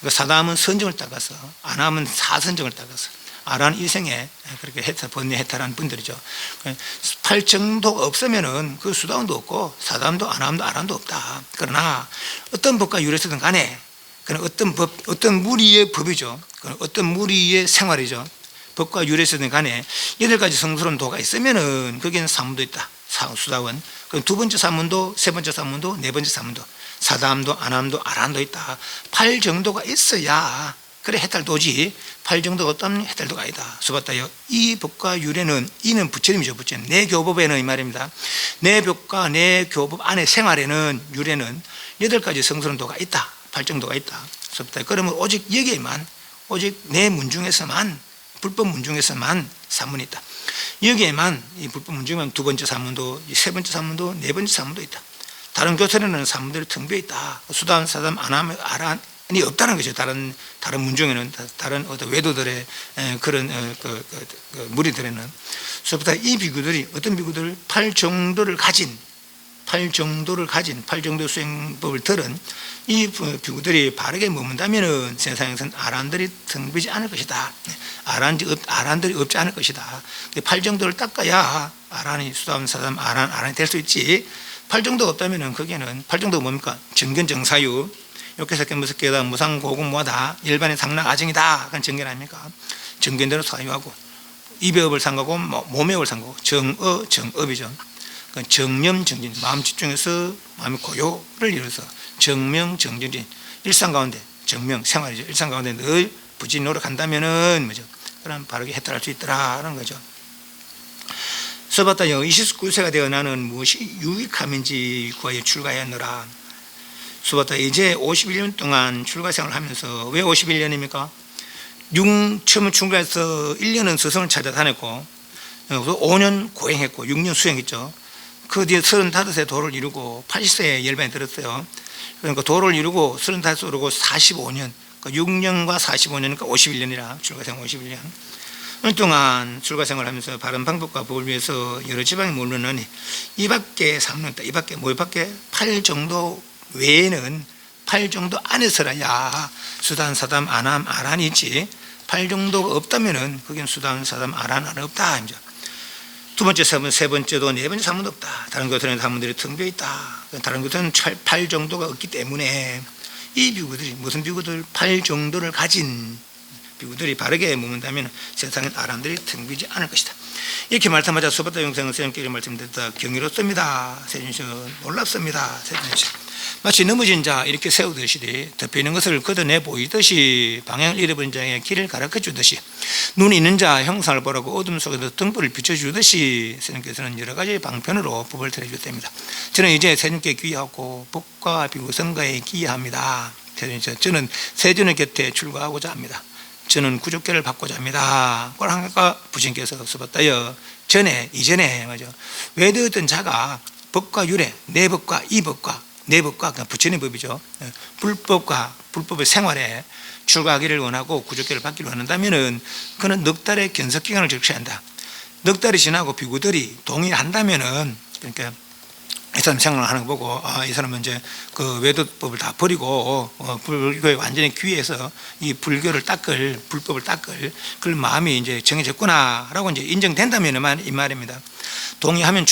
사담은 선정을 따가서, 아남은 사선정을 따가서, 아란 일생에 그렇게 번뇌 해탈한 분들이죠. 8정도가 없으면은 그 수다원도 없고 사담도 아남도 아란도 없다. 그러나 어떤 법과 유래서든 간에 그는 어떤 무리의 법이죠. 어떤 무리의 생활이죠. 법과 유래서든 간에 8가지 성스러운 도가 있으면은 거기는 사문도 있다. 수다원. 그럼 두 번째 사문도, 세 번째 사문도, 네 번째 사문도, 사담도, 아남도, 아란도 있다. 8정도가 있어야 그래 해탈도지. 8정도가 없다면 해탈도가 아니다. 수바타여. 이 법과 유래는 이는 부처님이죠. 부처님. 내 교법에는 이 말입니다. 내 법과 내 교법 안에 생활에는 유래는 8가지 성스러운 도가 있다. 8정도가 있다. 수바타여. 그러면 오직 여기에만 오직 내 문중에서만 불법 문중에서만 사문이 있다. 여기에만 이 불법 문중에만 두 번째 사문도, 세 번째 사문도, 네 번째 사문도 있다. 다른 교토에는 사람들이 텅 비어 있다. 수단 사담 아란이 없다는 거죠. 다른 문중에는, 다른 어떤 외도들의 그런 무리들에는. 그래서 이 비구들이 어떤 비구들, 팔 정도를 가진 팔 정도 수행법을 들은 이 비구들이 바르게 머문다면은 세상에서는 아란들이 텅 비지 않을 것이다. 아란들이 없지 않을 것이다. 팔 정도를 닦아야 아란이 수담 사담 아란이 될 수 있지. 팔 정도가 없다면은 거기에는 팔 정도가 뭡니까? 정견정사유, 욕계사께 무섭게다 무상고금모하다 일반의 상락 아정이다. 그건 정견 아닙니까? 정견대로 사유하고 이배업을 상가고 몸의업을 상가고 정업이죠. 정념 정진, 마음 집중해서 마음의 고요를 이루어서 정명 정진이 일상 가운데, 정명 생활이죠. 일상 가운데 늘 부지 노력한다면은 뭐죠? 그럼 바르게 해탈할 수 있더라라는 거죠. 서봤다 29세가 되어 나는 무엇이 유익함인지 구하여 출가하였노라. 수봤다 이제 51년 동안 출가 생활을 하면서, 왜 51년입니까? 처음 출가해서 1년은 스승을 찾아다녔고 5년 고행했고 6년 수행했죠. 그 뒤에 35세 도를 이루고 80세에 열반에 들었어요. 그러니까 도를 이루고 35세 오르고 45년, 그러니까 6년과 45년이니까 51년이라 출가생활 51년. 어느 동안 출가생활을 하면서 바른 방법과 법을 위해서 여러 지방에 머무르니 이 밖에 삼는다. 이 밖에 뭐 밖에 8 정도 외에는 8 정도 안에서라야 수단 사담 아남 아란이 있지. 8 정도가 없다면은 거기는 수단 사담 아란 없다. 두 번째 사문, 세 번째도 네 번째 사문도 없다. 다른 교토는 사문들이 텅 비어 있다. 다른 교토는 8 정도가 없기 때문에 이 비구들이, 무슨 비구들? 8 정도를 가진 비구들이 바르게 머문다면 세상엔 아란들이 텅 비지 않을 것이다. 이렇게 말하자마자 수봤다 영생은 선생님께 말씀드렸다. 경이롭습니다. 세준씨 놀랍습니다. 세준씨 마치 넘어진 자 이렇게 세우듯이 덮여있는 것을 걷어내 보이듯이 방향을 잃어버린 자에게 길을 가르쳐 주듯이 눈이 있는 자 형상을 보라고 어둠 속에서 등불을 비춰주듯이 세님께서는 여러 가지 방편으로 법을 들어주십니다. 저는 이제 세님께 귀하고 법과 비구 성가에 귀합니다. 저는 세존의 곁에 출가하고자 합니다. 저는 구족계를 받고자 합니다. 꼴한가 부신께서 써봤다여 이전에 맞아. 외도였던 자가 법과 유래, 내 법과 이 법과 내 법과 부처님 법이죠. 불법의 생활에 출가하기를 원하고 구족계를 받기를 원한다면은 그는 넉 달의 견석 기간을 적셔야 한다. 넉 달이 지나고 비구들이 동의한다면은, 그러니까 이 사람 생각을 하는 거 보고 이 사람은 이제 그 외도법을 다 버리고 불교에 완전히 귀해서 이 불교를 불법을 닦을 그런 마음이 이제 정해졌구나라고 이제 인정된다면은 이 말입니다. 동의하면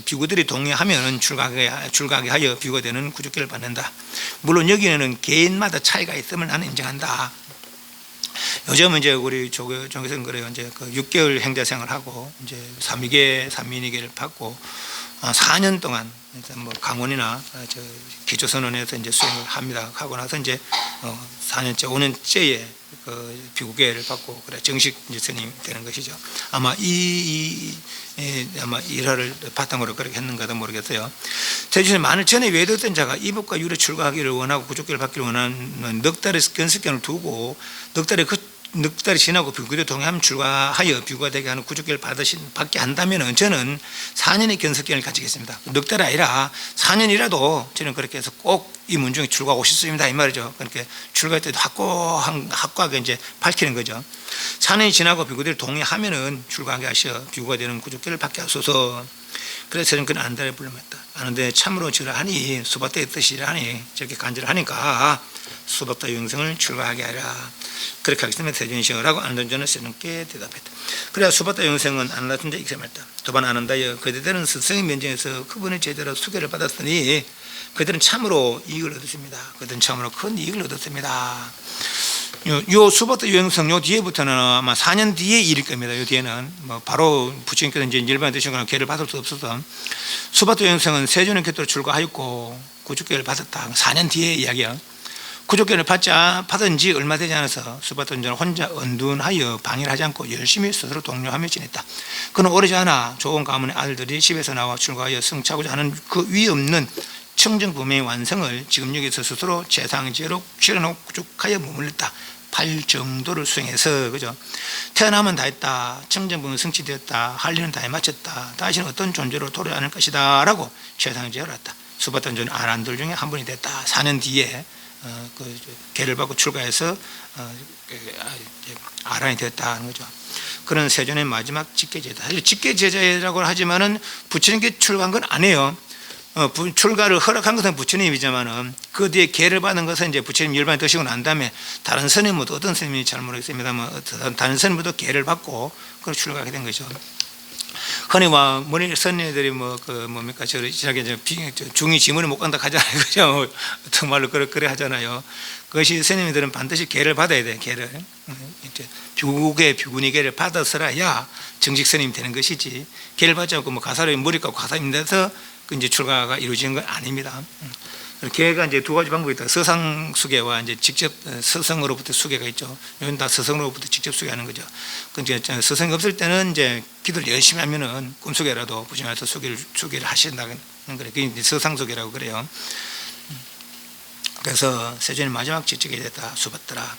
비구들이 동의하면 출가하게 하여 비구가 되는 구족계를 받는다. 물론 여기는 개인마다 차이가 있음을 나는 인정한다. 요즘은 이제 우리 종교에서는 그래요. 이제 그 6개월 행자 생활하고 이제 삼위계를 받고 4년 동안 뭐 강원이나 기초선언에서 이제 수행을 합니다. 하고 나서 이제 4년째, 5년째에 그 비구계를 받고 그래 정식 이제 스님 되는 것이죠. 아마 아마 일화를 바탕으로 그렇게 했는가도 모르겠어요. 대신에 만일 전에 외도했던 자가 이법과 유래 출가하기를 원하고 구족계를 받기를 원하는 넉 달의 견석기간을 두고 넉 달이 지나고 비구에 동의하면 출가하여 비구가 되게 하는 구족계를 받게 한다면은 저는 4년의 견석기간을 가지겠습니다. 넉 달이 아니라 4년이라도 저는 그렇게 해서 꼭 이 문중에 출가하고 싶습니다. 이 말이죠. 그러니까 출가할 때도 확고하게 이제 밝히는 거죠. 4년이 지나고 비구들이 동의하면은 출가하게 하셔 비구가 되는 구족계를 받게 하소서. 그래서 저는 그는 안달에 불렀다. 아는데 참으로 저러하니 수바다의 뜻이라니 저렇게 간절하니까 수바다 영생을 출가하게 하라. 그렇게 하기 때문에 세준시라고 안전전을 세님께 대답했다. 그래야 수바다 영생은 안 낳은 자 익sem했다. 도반 아는다여 그들은 스승의 면전에서 그분의 제대로 수계를 받았으니 그들은 참으로 이익을 얻었습니다. 그들은 참으로 큰 이익을 얻었습니다. 요 수바다 영생 요 뒤에부터는 아마 4년 뒤에 일일 겁니다. 요 뒤에는 뭐 바로 부처님께서 이제 일반에 드시거나 계를 받을 수 없어서 수바다 영생은 세존의 곁으로 출가하였고 구족계를 받았다. 4년 뒤에 이야기야. 구족계를 받은 지 얼마 되지 않아서 수바다 영생은 혼자 은둔하여 방해를 하지 않고 열심히 스스로 독려하며 지냈다. 그는 오래지 않아 좋은 가문의 아들들이 집에서 나와 출가하여 성취하고자 하는 그 위 없는 청정부명의 완성을 지금 여기서 스스로 재상제로 실현하고 구족하여 머물렀다. 8 정도를 수행해서 그죠? 태어나면 다 했다. 청정부명 성취되었다. 할 일은 다 해마쳤다. 다시는 어떤 존재로 돌아가는 것이다 라고 최상제를 했다. 수봤던 전 아란들 중에 한 분이 됐다. 4년 뒤에 계를 받고 출가해서 아란이 되었다 하는 거죠. 그런 세존의 마지막 직계제자. 사실 직계제자라고 하지만은 부처님께 출가한 건 아니에요. 출가를 허락한 것은 부처님이지만은 그 뒤에 계를 받은 것은 이제 부처님 열반에 드시고 난 다음에 다른 스님도 어떤 스님인지 잘 모르겠습니다만 다른 스님도 계를 받고 그 출가하게 된 거죠. 흔히 머리 선녀들이 뭡니까 저렇게 중이 지문을 못 간다 하잖아요. 그죠? 어떤 말로 그래 하잖아요. 그것이 스님들은 반드시 계를 받아야 돼. 계를 비구니 계를 받아서라야 정식 스님이 되는 것이지. 계를 받지 않고 가사를 머리 깎고 가사님 돼서 이제 출가가 이루어지는 건 아닙니다. 계가 이제 두 가지 방법이 있다. 서상 수계와 이제 직접 서성으로부터 수계가 있죠. 이건 다 서성으로부터 직접 수계하는 거죠. 근데 서성이 없을 때는 이제 기도를 열심히 하면은 꿈속에라도 부처님한테 수계를 하신다는 거예요. 그게 이제 서상 수계라고 그래요. 그래서 세존의 마지막 지적이 됐다. 수받더라.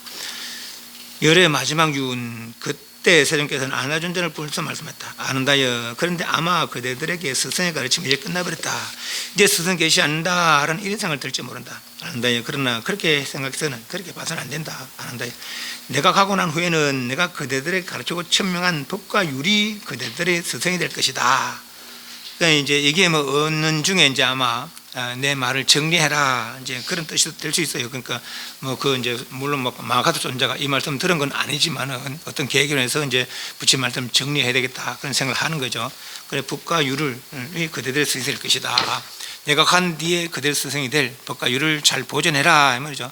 열의 마지막 유운 그때 세존께서는 아나존자를 불러서 말씀했다. 아는다여. 그런데 아마 그대들에게 스승의 가르침이 이제 끝나버렸다. 이제 스승 계시 않는다라는 이런 생각을 들지 모른다. 아는다여. 그러나 그렇게 생각해서는 그렇게 봐서는 안 된다. 아는다여. 내가 가고 난 후에는 내가 그대들에게 가르치고 천명한 법과 율이 그대들의 스승이 될 것이다. 그러니까 이제 이게 얻는 중에 이제 아마 내 말을 정리해라 이제 그런 뜻이 될 수 있어요. 그러니까 이제 물론 마가도 존자가 이 말씀 들은 건 아니지만은 어떤 계기로 해서 이제 부처님 말씀 정리해야 되겠다 그런 생각을 하는 거죠. 그래 법과 율을 그대들의 스승이 될 것이다. 내가 간 뒤에 그대의 스승이 될 법과 율을 잘 보존해라 이 말이죠.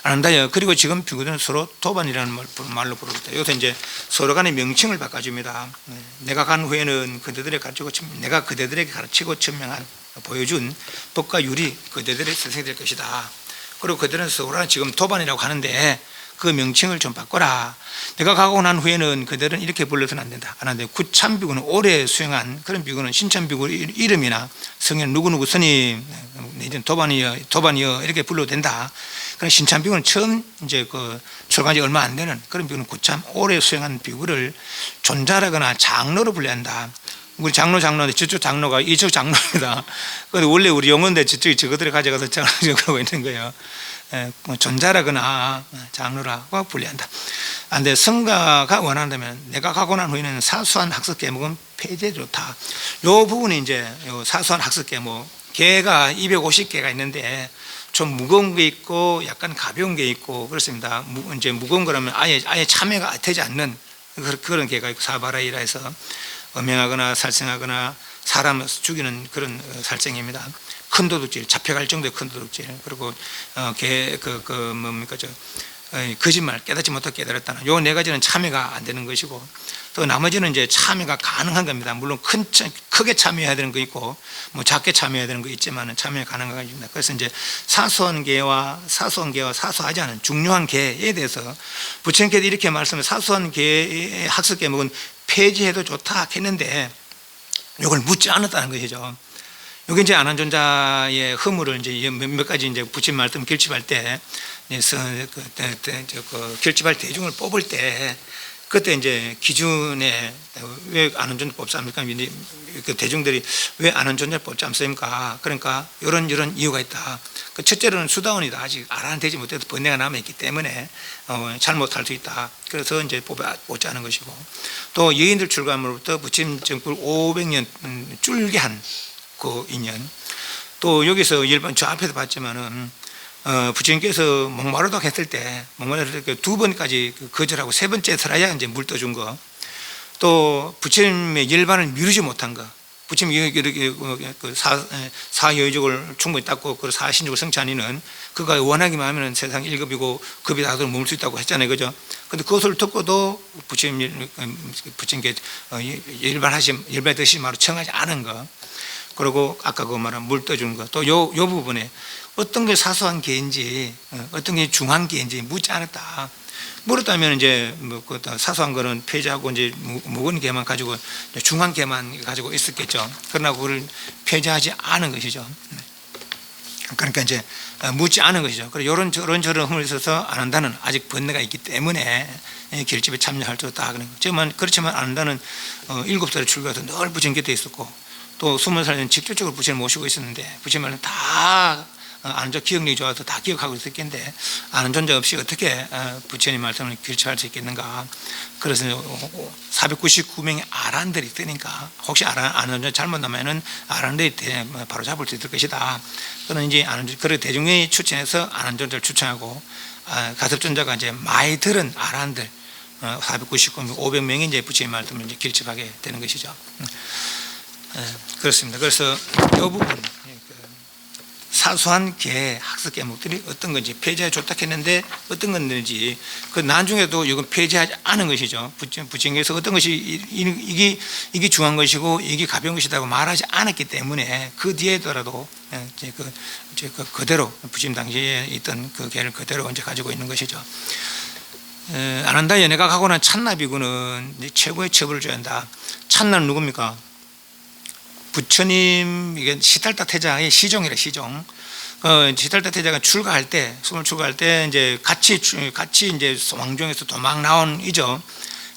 안한다요. 그리고 지금 비구들은 서로 도반이라는 말로 부르겠다. 여기서 이제 서로 간의 명칭을 바꿔줍니다. 내가 간 후에는 그대들에게 가르치고 내가 그대들에게 가르치고 천명한 보여준 법과 율이 그대들의 스승이 될 것이다. 그리고 그들은 서로 지금 도반이라고 하는데 그 명칭을 좀 바꿔라. 내가 가고 난 후에는 그들은 이렇게 불러서는 안 된다. 안 하는데 구참비구는 오래 수행한 그런 비구는 신참비구 이름이나 성현 누구누구 스님 내전 도반이여 이렇게 불러도 된다. 그런 신참비구는 처음 이제 출간지 얼마 안 되는 그런 비구는 구참 오래 수행한 비구를 존자라거나 장로로 불러야 한다. 우리 장로인데 저쪽 장로가 이쪽 장로입니다. 근데 원래 우리 용어인데 저쪽이 저것들을 가져가서 장로라고 하고 있는 거예요. 존자라거나 장로라고 불려한다. 근데 성가가 원한다면 내가 가고 난 후에는 사소한 학습 계목은 폐지해 좋다. 이 부분이 이제 사소한 학습 계목 개가 250개가 있는데 좀 무거운 게 있고 약간 가벼운 게 있고 그렇습니다. 이제 무거운 거라면 아예 참여가 되지 않는 그런 개가 있고 사바라이라 해서 음행하거나 살생하거나 사람을 죽이는 그런 살생입니다. 큰 도둑질, 잡혀갈 정도의 큰 도둑질, 그리고 거짓말, 깨닫지 못하고 깨달았다는 요 네 가지는 참여가 안 되는 것이고 또 나머지는 이제 참여가 가능한 겁니다. 물론 크게 참여해야 되는 거 있고 작게 참여해야 되는 거 있지만은 참여가 가능한 겁니다. 그래서 이제 사소한 개와 사소하지 않은 중요한 개에 대해서 부처님께서 이렇게 말씀을 사소한 개의 학습 계목은 폐지해도 좋다 했는데 이걸 묻지 않았다는 것이죠. 여기 이제 아난존자의 허물을 이제 몇 가지 이제 부처님 말씀 결집할 때, 결집할 대중을 뽑을 때, 그때 이제 기준에 왜 아난존자 뽑지 않습니까? 그 대중들이 왜 아난존자를 뽑지 않습니까? 그러니까 이런 이유가 있다. 첫째로는 수다원이다. 아직 알아내지 못해서 번뇌가 남아있기 때문에 잘못할 수 있다. 그래서 이제 뽑지 않은 것이고 또 여인들 출가함으로부터 부처님 정불 500년 줄게 한 그 인연 또 여기서 일반 저 앞에서 봤지만은 부처님께서 목마르다고 했을 때 두 번까지 거절하고 세 번째 설아야 이제 물 떠준 거 또 부처님의 열반을 미루지 못한 거 부처님 사여의족을 충분히 닦고 그 사신족을 성찬이는 그가 원하기만 하면 세상 1급이고 급이 다도 머물 수 있다고 했잖아요. 그죠? 근데 그것을 듣고도 부처님께 열반 드시지 말고 청하지 않은 거 그리고 아까 그 말한 물 떠주는 것 또 요 부분에 어떤 게 사소한 개인지 어떤 게 중한 개인지 묻지 않았다. 물었다면 이제 사소한 거는 폐지하고 이제 무거운 개만 가지고 중한 개만 가지고 있었겠죠. 그러나 그걸 폐지하지 않은 것이죠. 그러니까 이제 묻지 않은 것이죠. 그리고 저런 흠을 있어서 안 한다는 아직 번뇌가 있기 때문에 결집에 참여할 수 없다. 그렇지만 안 한다는 7살에 출가해서 늘 부처님 곁에 있었고 또 20살에는 직접적으로 부처님 모시고 있었는데 부처님은 다 아는 자 기억력이 좋아서 다 기억하고 있었겠는데 아는 존재 없이 어떻게 부처님 말씀을 결정할 수 있겠는가. 그래서 499명의 아란들이 있으니까 혹시 아는 존재 잘못 나면은 아란들이 바로 잡을 수 있을 것이다. 그는 이제 그런 대중이 추천해서 아는 존재를 추천하고 가섭존자가 이제 많이 들은 아란들 499명 500명이 이제 부처님 말씀을 이제 결집하게 되는 것이죠. 그렇습니다. 그래서 이 부분 사소한 학습 계목들이 어떤 건지 폐지하기 좋다 했는데 어떤 건지 그 나중에도 이건 폐지하지 않은 것이죠. 부처님께서 어떤 것이 이게 중요한 것이고 이게 가벼운 것이라고 말하지 않았기 때문에 그 뒤에더라도 그대로 부처님 당시에 있던 그 계를 그대로 이제 가지고 있는 것이죠. 아난다 연회가 하고 난 찬나 비구는 최고의 처벌을 줘야 한다. 찬나는 누굽니까? 부처님 이게 시달타 태자의 시종이래. 시종. 시달타 태자가 출가할 때 숨을 출가할 때 이제 같이 이제 왕궁에서 도망 나온 이죠.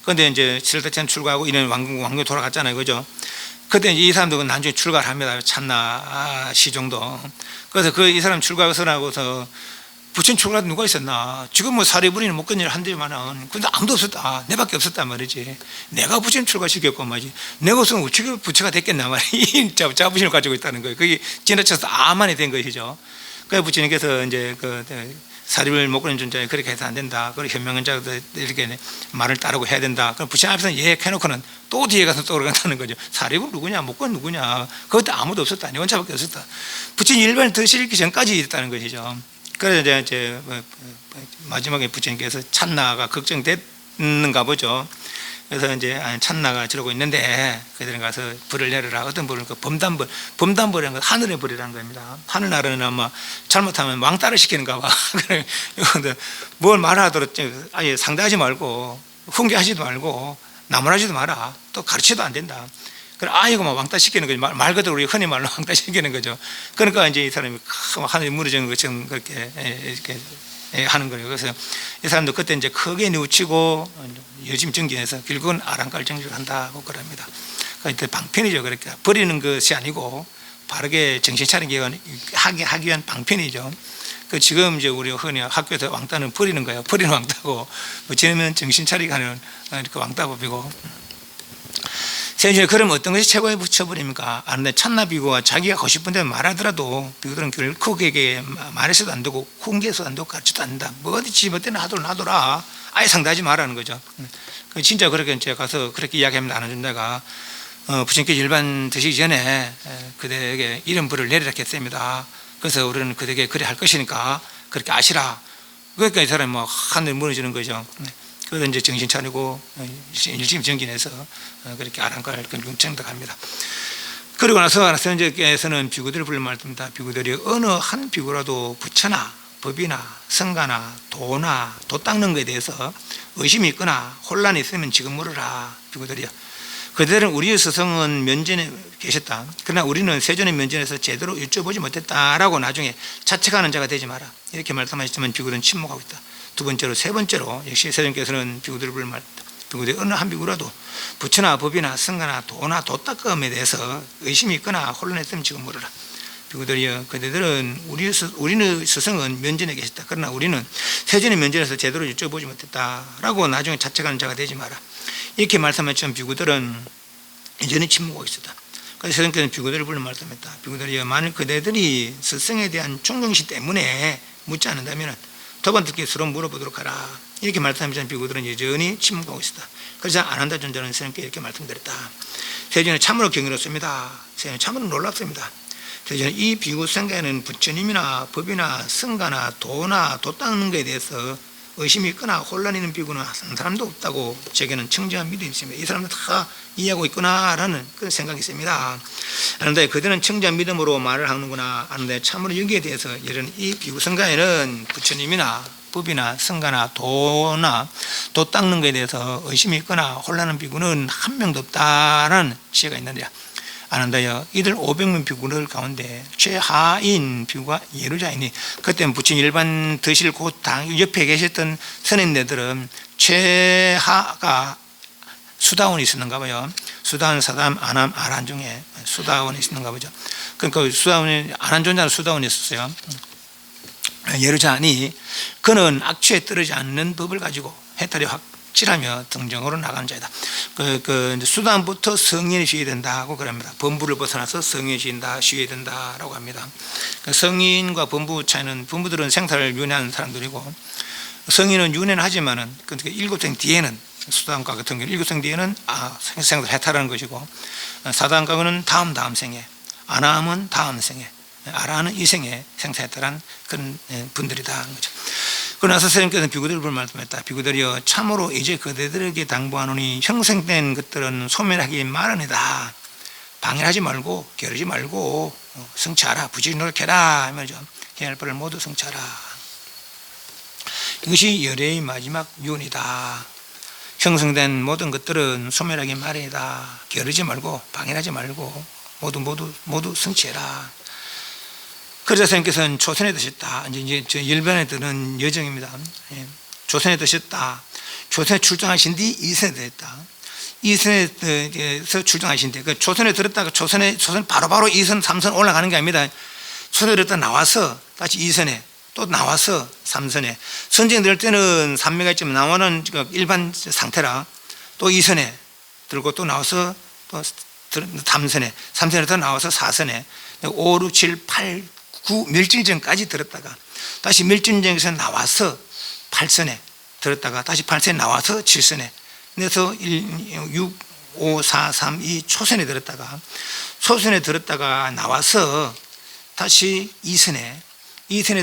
그런데 이제 시달타 태자는 출가하고 이런 왕궁 돌아갔잖아요, 그죠? 그때 이 사람도 나중에 출가를 합니다. 찬나 시종도. 그래서 이 사람 출가해서 나고서 부처님 출가도 누가 있었나? 지금 뭐 사리부리는 못 건일 한데만은 근데 아무도 없었다. 내밖에 없었단 말이지. 내가 부처님 출가시켰고 말이지. 내가 없으면 어떻게 부처가 됐겠나 말이지. 자부심을 가지고 있다는 거예요. 그게 지나쳐서 아만이 된 것이죠. 그래서 부처님께서 이제 사리부리를 못 건일 존재에 그렇게 해서 안 된다. 그리고 현명한 자들 이렇게 말을 따르고 해야 된다. 그럼 부처님 앞에서 해놓고는 또 뒤에 가서 또 그러간다는 거죠. 사리부리 누구냐? 못 건일 누구냐? 그것도 아무도 없었다. 네 혼자밖에 없었다. 부처님 일반을 드시기 전까지 있다는 것이죠. 그래서 이제 마지막에 부처님께서 찬나가 걱정됐는가 보죠. 그래서 이제 찬나가 저러고 있는데 그들은 가서 불을 내려라. 어떤 불을? 범단불이라는 건 하늘의 불이라는 겁니다. 하늘나라는 아마 잘못하면 왕따를 시키는가 봐. 뭘 말하도록 아예 상대하지 말고 훈계하지도 말고 나무라지도 마라. 또 가르치도 안 된다. 그래, 아이고, 막 왕따 시키는 거죠. 말 그대로 우리 흔히 말로 왕따 시키는 거죠. 그러니까 이제 이 사람이 하늘이 무너지는 것처럼 그렇게 이렇게 하는 거예요. 그래서 이 사람도 그때 이제 크게 뉘우치고 열심히 정진해서 결국은 아랑갈 정진을 한다고 그럽니다. 그러니까 방편이죠. 그렇게 버리는 것이 아니고 바르게 정신 차리기 하기 위한 방편이죠. 그 지금 이제 우리 흔히 학교에서 왕따는 버리는 거예요. 버리는 왕따고, 부처님은 정신 차리게 하는 그 왕따법이고. 세준이 그럼 어떤 것이 최고의 부처불입니까? 아는데 찬나 비구가 자기가 하고 싶은 대로 말하더라도 비구들은 결코 그에게 말해서도 안 되고 훈계해서도 안 되고 가르쳐도 안 된다. 뭐 어디 집어때는 하더라. 아예 상대하지 말라는 거죠. 진짜 그렇게 이제 가서 그렇게 이야기하면 아는 존재가 부처님께서 일반 드시기 전에 그대에게 이런 불을 내리라 했습니다. 그래서 우리는 그대에게 그래 할 것이니까 그렇게 아시라. 그러니까 이 사람이 뭐 하늘 무너지는 거죠. 그래서 이제 정신 차리고 열심히 정진해서 그렇게 아랑갈 정득합니다. 그리고 나서 선제께서는 비구들을 불러 말씀합니다. 비구들이 어느 한 비구라도 부처나 법이나 성가나 도나 도 닦는 것에 대해서 의심이 있거나 혼란이 있으면 지금 물으라. 비구들이요. 그들은 우리의 스승은 면전에 계셨다. 그러나 우리는 세존의 면전에서 제대로 여쭤보지 못했다라고 나중에 자책하는 자가 되지 마라. 이렇게 말씀하셨지만 비구들은 침묵하고 있다. 두 번째로, 세 번째로 역시 세존께서는 비구들을 불러말했다. 비구들이 어느 한 비구라도 부처나 법이나 성가나 도나 도닦음에 대해서 의심이 있거나 혼란했으면 지금 물어라. 비구들이여, 그들은 우리는 스승은 면전에 계셨다. 그러나 우리는 세존의 면전에서 제대로 여쭤보지 못했다라고 나중에 자책하는 자가 되지 마라. 이렇게 말씀하셨지만 비구들은 여전히 침묵하고 있었다. 그래서 세존께서는 비구들을 불러 말씀했다. 비구들이여, 만일 그대들이 스승에 대한 존경심 때문에 묻지 않는다면 두 번 듣기 서로 물어보도록 하라. 이렇게 말씀하시는 비구들은 여전히 침묵하고 있었다. 그래서 안한다 존재는 세존께 이렇게 말씀드렸다. 세존은 참으로 경이롭습니다. 세존은 참으로 놀랍습니다. 세존은 이 비구 성가에는 부처님이나 법이나 성가나 도나 도 닦는 것에 대해서 의심이 있거나 혼란이 있는 비구는 한 사람도 없다고 제게는 청정한 믿음이 있습니다. 이 사람들 다 이해하고 있구나라는 그런 생각이 있습니다. 그런데 그들은 청정한 믿음으로 말을 하는구나 하는데 참으로 여기에 대해서 이런 이 비구 성가에는 부처님이나 법이나 성가나 도나 도 닦는 것에 대해서 의심이 있거나 혼란한 비구는 한 명도 없다라는 지혜가 있느니라. 아는데요, 이들 500명 비구들 가운데 최하인 비구가 예루자이니, 그때는 부처님 일반 드실 곳 옆에 계셨던 선임네들은 최하가 수다원이 있었는가 봐요. 수다원, 사담, 아남, 아란 중에 수다원이 있는가 보죠. 그러니까 수다원이 아란존자는 수다원이 있었어요. 여르자니 그는 악취에 떨어지지 않는 법을 가지고 해탈이 확실하며 등정으로 나가는 자이다. 수다원부터 성인이 쉬어야 된다고 그럽니다. 범부를 벗어나서 성인이 쉬어야 된다라고 합니다. 성인과 범부 차이는, 범부들은 생사를 윤회하는 사람들이고 성인은 윤회는 하지만은 일곱생 뒤에는, 수다원과 같은 경우 일곱생 뒤에는 생사를 해탈하는 것이고, 사다원과는 다음 생에, 아남은 다음 생에, 아라는 이 생에 생사해탈한 그런 분들이다 하는 거죠. 그러나 선생님께서는 비구들을 말씀했다. 비구들이여 참으로 이제 그대들에게 당부하노니 형성된 것들은 소멸하기 마련이다. 방해하지 말고 게으르지 말고 성취하라. 부지런히 노력해라. 말이죠. 해야 할 바를 모두 성취하라. 이것이 열애의 마지막 유언이다. 형성된 모든 것들은 소멸하기 마련이다. 게으르지 말고 방해하지 말고 모두 성취해라. 그러자 선생님께서는 조선에 드셨다. 이제 일반에 드는 여정입니다. 조선에 드셨다. 조선에 출정하신 뒤 이선에 드셨다. 이선에서 출정하신 뒤, 조선에 들었다가 조선 바로 2선, 3선 올라가는 게 아닙니다. 조선에 들었다 나와서 다시 2선에 또 나와서 3선에, 선쟁 들 때는 산매가 있지만 나와는 일반 상태라 또 2선에 들고 또 나와서 또 3선에 또 나와서 4선에 5, 6, 7, 8, 9 멸진전까지 들었다가 다시 멸진전에서 나와서 8선에 들었다가 다시 8선에 나와서 7선에, 그래서 6, 5, 4, 3, 2 초선에 들었다가 나와서 다시 2선에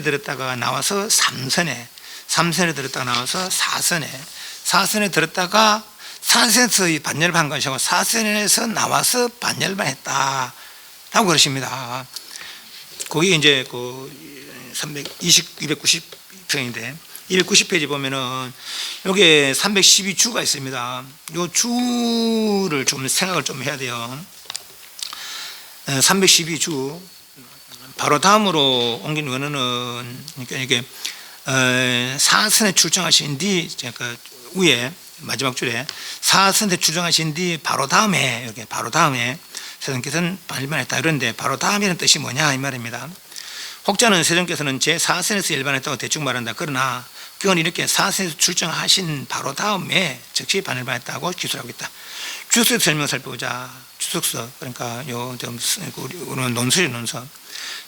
들었다가 나와서 3선에 들었다가 나와서 4선에 들었다가 4선에서 반열반 가시고 4선에서 나와서 반열반 했다라고 그러십니다. 거기 이제 290평인데 290페이지 보면은 여기에 312주가 있습니다. 이 주를 좀 생각을 좀 해야 돼요. 312주 바로 다음으로 옮긴 원어는 그러니까 이게 4선에 출정하신 뒤 위에 마지막 줄에 4선에 출정하신 뒤 바로 다음에 세존께서는 일반했다. 그런데 바로 다음이라는 뜻이 뭐냐 이 말입니다. 혹자는 세존께서는 제4선에서 일반했다고 대충 말한다. 그러나 그건 이렇게 4선에서 출정하신 바로 다음에 즉시 반일반했다고 기술하고 있다. 주석 설명 살펴보자. 주석서, 그러니까 우리는 논서.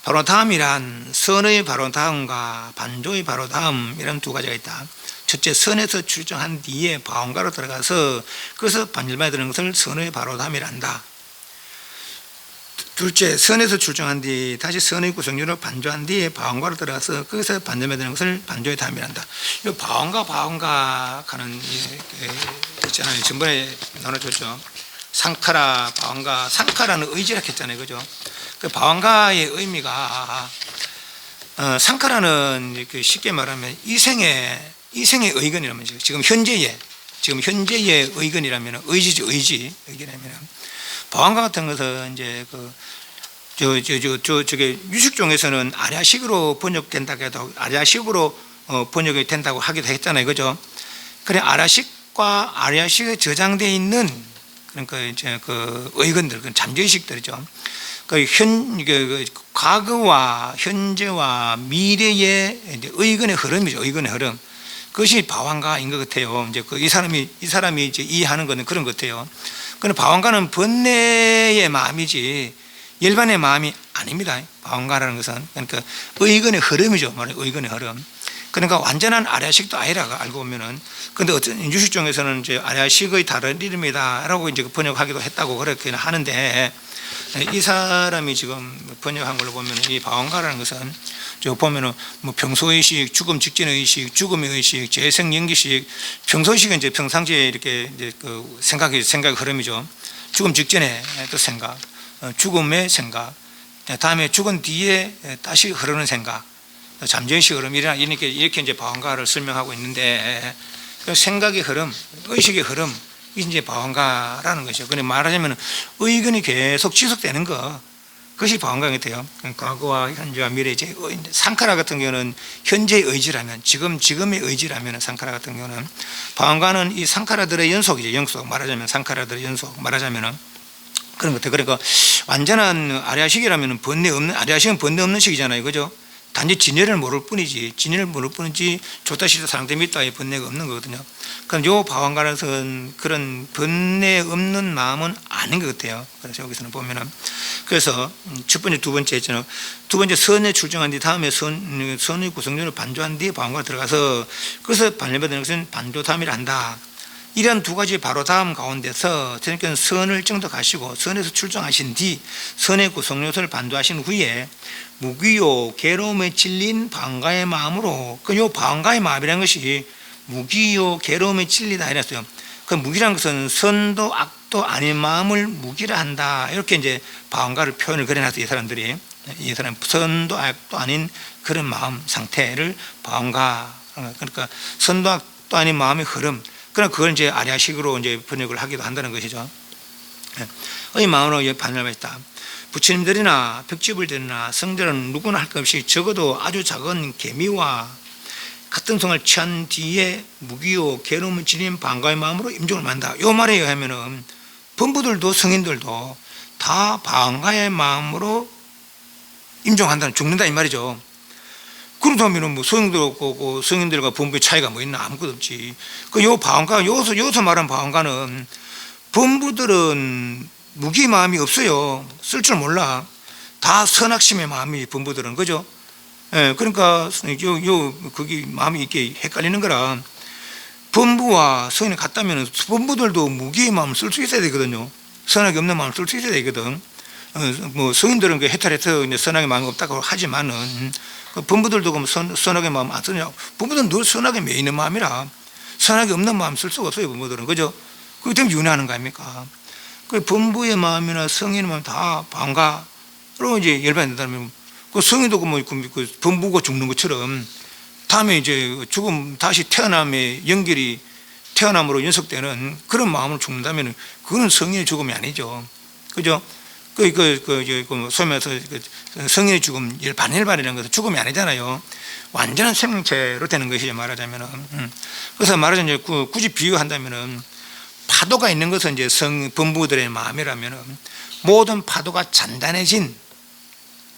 바로 다음이란 선의 바로 다음과 반조의 바로 다음 이런 두 가지가 있다. 첫째, 선에서 출정한 뒤에 바원가로 들어가서 그래서 반일반에 드는 것을 선의 바로 다음이라 한다. 둘째, 선에서 출정한 뒤 다시 선의 구성률을 반조한 뒤에 바원가로 들어가서 거기서 반점에 드는 것을 반조의 다음이란다. 이 바원가 하는 있잖아요. 전번에 나눠줬죠. 상카라, 바원가, 상카라는 의지라 했잖아요, 그죠? 그 바원가의 의미가 상카라는 쉽게 말하면 이생의 의건이라면 지금 현재의 의건이라면 의기라면 바원가 같은 것은 이제 저게 유식종에서는 아랴식으로 번역된다고 해도 아랴식으로 번역이 된다고 하기도 했잖아요, 그죠? 그래 아랴식과 아랴식에 저장되어 있는 그러니까 이제 의건들, 잠재의식들이죠. 과거와 현재와 미래의 이제 의건의 흐름이죠, 의건의 흐름. 그것이 바원가인 것 같아요. 이제 이 사람이 이제 이해하는 것은 그런 것 같아요. 그런데 바원가는 번뇌의 마음이지 일반의 마음이 아닙니다. 바원가라는 것은 그러니까 의건의 흐름이죠. 의건의 흐름. 그러니까 완전한 아랴식도 아니라 알고 보면은, 근데 어떤 유식종에서는 이제 아랴식의 다른 이름이다라고 이제 번역하기도 했다고 그렇게 하는데, 이 사람이 지금 번역한 걸로 보면 이 바원가라는 것은 저 보면은 뭐 평소의식, 죽음 직전 의식, 죽음의 의식, 재생 연기식, 평소의식은 이제 평상시에 이렇게 이제 생각의 흐름이죠. 죽음 직전에 또 생각, 죽음의 생각, 다음에 죽은 뒤에 다시 흐르는 생각, 잠재의식 흐름 이렇게 이제 바원가를 설명하고 있는데, 생각의 흐름, 의식의 흐름, 이게 이제 바원가라는 것이죠. 그런데 말하자면 의건이 계속 지속되는 거, 그것이 방언가 같아요. 과거와 현재와 미래. 이제 상카라 같은 경우는 현재의 의지라면, 지금의 의지라면, 상카라 같은 경우는, 방언가는 이 상카라들의 연속이죠. 연속. 말하자면 상카라들의 연속. 말하자면은 그런 것 같아요. 그러니까 완전한 아리아식이라면 번뇌 없는, 아리아식은 번뇌 없는 식이잖아요. 그죠? 단지 진열을 모를 뿐이지, 조타시도 사랑대 밑다의 번뇌가 없는 거거든요. 그럼 요 방언가는 그런 번뇌 없는 마음은 아닌 것 같아요. 그래서 여기서는 보면은, 그래서 첫 번째, 두 번째 했잖아요. 두 번째 선에 출정한 뒤 다음에 선의 구성론을 반조한 뒤에 방언가 들어가서, 그래서 반려받는 것은 반조담이라 한다. 이런 두 가지 바로 다음 가운데서 저녁에는 선을 정독하시고 선에서 출정하신 뒤 선의 구성 요소를 반도하신 후에 무기요 괴로움에 찔린 방가의 마음으로, 요 방가의 마음이라는 것이 무기요 괴로움에 찔리다 이랬어요. 그 무기란 것은 선도 악도 아닌 마음을 무기라 한다. 이렇게 이제 방가를 표현을 그려놨어요. 이 사람들이. 이 사람 선도 악도 아닌 그런 마음 상태를 방가, 그러니까 선도 악도 아닌 마음의 흐름. 그러나 그걸 이제 아리아식으로 이제 번역을 하기도 한다는 것이죠. 이 마음으로 반응을 했다. 부처님들이나 벽지불들이나 성들은 누구나 할 것 없이 적어도 아주 작은 개미와 같은 성을 취한 뒤에 무기요 괴로움을 지닌 방가의 마음으로 임종을 만다. 이 말에 의하면은 범부들도 성인들도 다 방가의 마음으로 임종한다는, 죽는다 이 말이죠. 그렇다면 뭐 성인들 없고 성인들과 범부의 차이가 뭐 있나? 아무것도 없지. 요 방가, 여기서 말한 방가는 범부들은 무기의 마음이 없어요. 쓸 줄 몰라. 다 선악심의 마음이 범부들은, 그죠? 예, 그러니까 거기 마음이 이렇게 헷갈리는 거라. 범부와 성인이 같다면 범부들도 무기의 마음을 쓸 수 있어야 되거든요. 선악이 없는 마음을 쓸 수 있어야 되거든. 뭐 성인들은 그 해탈해서 선악의 마음이 없다고 하지만은 범부들도 그럼 선악의 마음 안 쓰냐? 범부들은 늘 선악에 매이는 마음이라 선악이 없는 마음 쓸 수가 없어요. 범부들은, 그죠? 그것 때문에 윤회하는 거 아닙니까? 그 범부의 마음이나 성인의 마음 다 방가로 이제 열반된다면, 그 성인도 그 범부가 죽는 것처럼 다음에 이제 죽음 다시 태어남의 연결이 태어남으로 연속되는 그런 마음으로 죽는다면 그거는 성인의 죽음이 아니죠. 그죠? 소위 말해서 성인의 죽음, 반일반이라는 것은 죽음이 아니잖아요. 완전한 생명체로 되는 것이죠, 말하자면은. 그래서 말하자면 굳이 비유한다면은 파도가 있는 것은 이제 범부들의 마음이라면은 모든 파도가 잔단해진,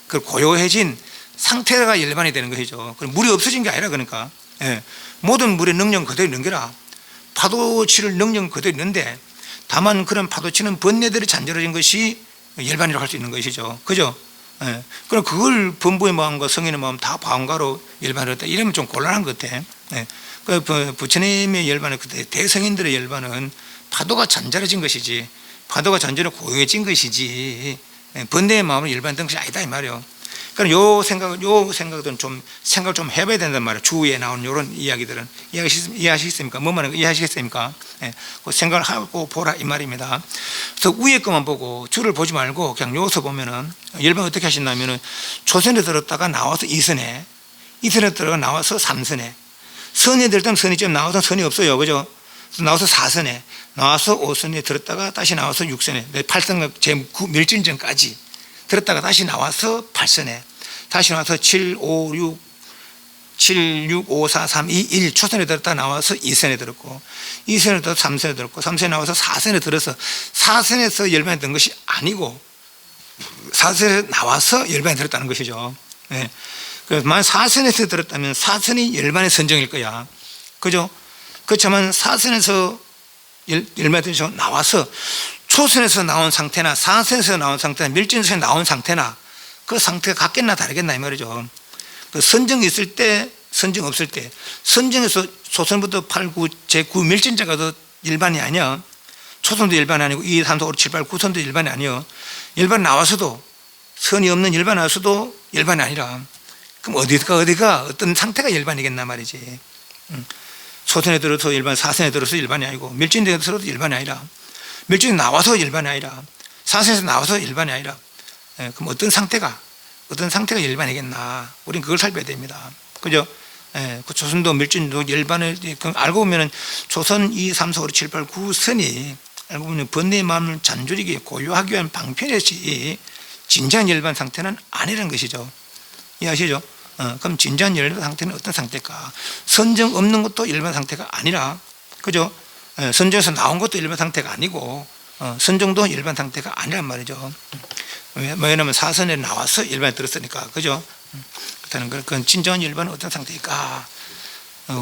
그 고요해진 상태가 일반이 되는 것이죠. 물이 없어진 게 아니라, 그러니까. 예. 모든 물의 능력은 그대로 있는 거라. 파도 치를 능력은 그대로 있는데 다만 그런 파도 치는 번뇌들이 잔저러진 것이 열반이라고 할 수 있는 것이죠. 그죠? 예. 그럼 그걸 범부의 마음과 성인의 마음 다 방가로 열반을 했다. 이러면 좀 곤란한 것 같아. 예. 그 부처님의 열반은, 대성인들의 열반은 파도가 잔저러진 것이지, 파도가 잔저러 고요해진 것이지, 번뇌의 마음을 열반된 것이 아니다 이 말이에요. 그럼 요 생각은 좀 생각을 좀 해봐야 된단 말이에요. 주위에 나오는 이런 이야기들은 이해하시겠습니까? 뭐 말하는 거 이해하시겠습니까? 예, 그 생각을 하고 보라 이 말입니다. 그래서 위에 것만 보고 줄을 보지 말고 그냥 요서 보면은 열반 어떻게 하신다면은 초선에 들었다가 나와서 2선에, 2선에 들어가 나와서 3선에, 선에 들 때는 선이 좀 나와서 선이 없어요, 그죠? 나와서 4선에, 나와서 5선에 들었다가 다시 나와서 6선에, 8선 제 멸진전까지 들었다가 다시 나와서 8선에, 다시 나와서 7, 5, 4, 3, 2, 1 초선에 들었다 나와서 2선에 들었고, 2선에 들어서 3선에 들었고, 3선에 나와서 4선에 들어서 4선에서 열반이 된 것이 아니고 4선에 나와서 열반이 들었다는 것이죠. 네. 만약 4선에서 들었다면 4선이 열반의 선정일 거야, 그죠? 그렇지만 4선에서 열반이 들어서 나와서 초선에서 나온 상태나 4선에서 나온 상태나 밀진선에서 나온 상태나 그 상태가 같겠나 다르겠나 이 말이죠. 그 선정이 있을 때, 선정 없을 때, 선정에서 초선부터 8, 9, 제9 밀진자가 일반이 아니야. 초선도 일반이 아니고 2, 3, 4, 5, 6, 7, 8, 9선도 일반이 아니요. 일반 나와서도, 선이 없는 일반 나와서도 일반이 아니라, 그럼 어디가 어떤 상태가 일반이겠나 말이지. 초선에 들어서 일반, 4선에 들어서 일반이 아니고, 밀진에 들어서도 일반이 아니라, 밀진에 나와서 일반이 아니라, 4선에서 나와서 일반이 아니라, 그럼 어떤 상태가 일반이겠나? 우리는 그걸 살펴야 됩니다. 그죠? 그 조선도 밀진도 일반을 알고 보면은 조선 2, 3, 4, 5, 6, 7, 8, 9선이 알고 보면 번뇌의 마음을 잔줄이게 고요하기 위한 방편이지, 진지한 열반 상태는 아니라는 것이죠. 이해하시죠? 그럼 진지한 열반 상태는 어떤 상태일까? 선정 없는 것도 열반 상태가 아니라, 그죠? 선정에서 나온 것도 열반 상태가 아니고, 선정도 열반 상태가 아니란 말이죠. 왜냐하면 사선에 나와서 열반에 들었으니까, 그죠? 그렇다는 그건 진정한 열반은 어떤 상태일까?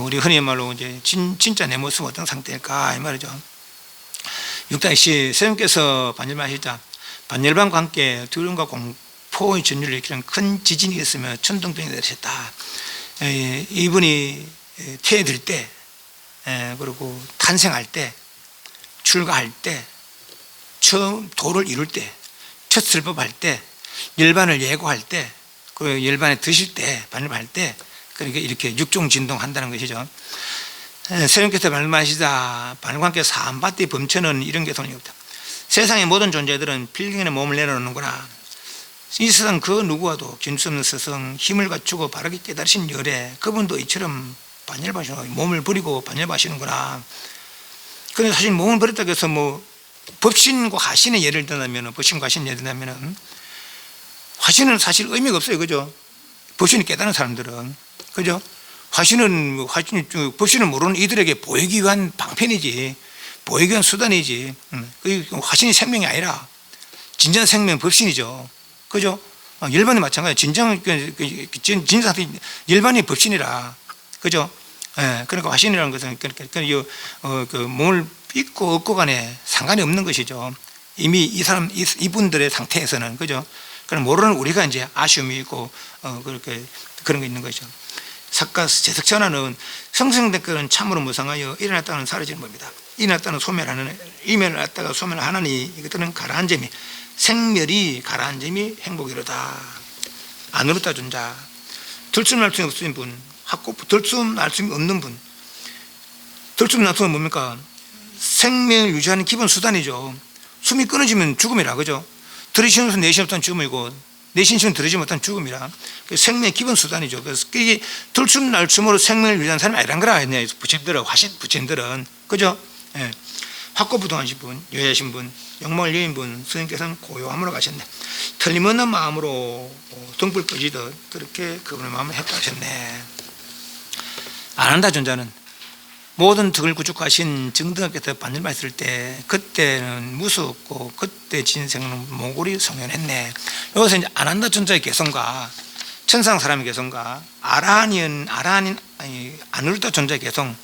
우리 흔히 말로 이제 진짜 내 모습은 어떤 상태일까? 이 말이죠. 6-10 스님께서 반열반하시자 반열반과 함께 두려움과 공포의 전율을 일으키는 큰 지진이 있으며 천둥병이 내리셨다. 이분이 태어들 때, 그리고 탄생할 때, 출가할 때, 처음 도를 이룰 때, 첫 설법할 때, 열반을 예고할 때, 그 열반에 드실 때, 반열반할 때, 그러니까 이렇게 육종진동한다는 것이죠. 스님께서 말씀하시다 반열반과 함께 삼바띠 범천은 이런 개성이 없다. 세상의 모든 존재들은 필경에 몸을 내려놓는구나. 이 세상 그 누구와도 길 수 없는 스승, 힘을 갖추고 바르게 깨달으신 열애, 그분도 이처럼 반열반하시는, 몸을 버리고 반열반하시는구나. 그런데 사실 몸을 버렸다고 해서 뭐 법신과 화신의 예를 들자면, 법신과 화신의 예를 들자면, 화신은 사실 의미가 없어요. 그죠? 법신이 깨달은 사람들은. 그죠? 법신을 모르는 이들에게 보이기 위한 방편이지, 보이기 위한 수단이지. 화신이 생명이 아니라 진정한 생명 법신이죠. 그죠? 열반이 마찬가지예요. 진정 상태, 열반이 법신이라. 그죠? 그러니까 화신이라는 것은 그 몸을 입고 없고 간에 상관이 없는 것이죠. 이미 이분들의 상태에서는. 그죠? 그럼 모르는 우리가 이제 아쉬움이 있고, 그렇게 그런 게 있는 것이죠. 사가 제석천하는 성생된 것은 참으로 무상하여 일어났다는 사라지는 법이다. 일어났다는 소멸하는, 일어났다가 소멸하나니 이것들은 가라앉은 점이, 생멸이 가라앉은 점이 행복이로다. 안 울었다 존자, 들숨 날 수 없으신 분, 들숨 날 수 없는 분. 들숨 날 수는 뭡니까? 생명을 유지하는 기본 수단이죠. 숨이 끊어지면 죽음이라. 그죠? 들이쉬면서 내쉬지 못한 죽음이고, 내쉬면 들이지 못한 죽음이라. 생명의 기본 수단이죠. 그래서 이게 들숨 날숨으로 생명을 유지하는 사람이 아니란 거라. 부처님들은, 부처님들은. 그죠? 예. 확고부동하신 분, 여자신 분, 영광을 여인 분, 스님께서는 고요함으로 가셨네. 틀림없는 마음으로 등불 꺼지듯 그렇게 그분의 마음을 했다 하셨네. 아난다 존자는 모든 덕을 구축하신 증등하께서 반열반 있을 때, 그때는 무섭고 그때 진생은 모골이 성현했네. 여기서 이제 아난다 존자의 개성과 천상 사람의 개성과 아라한인 아누르타 존자의 개성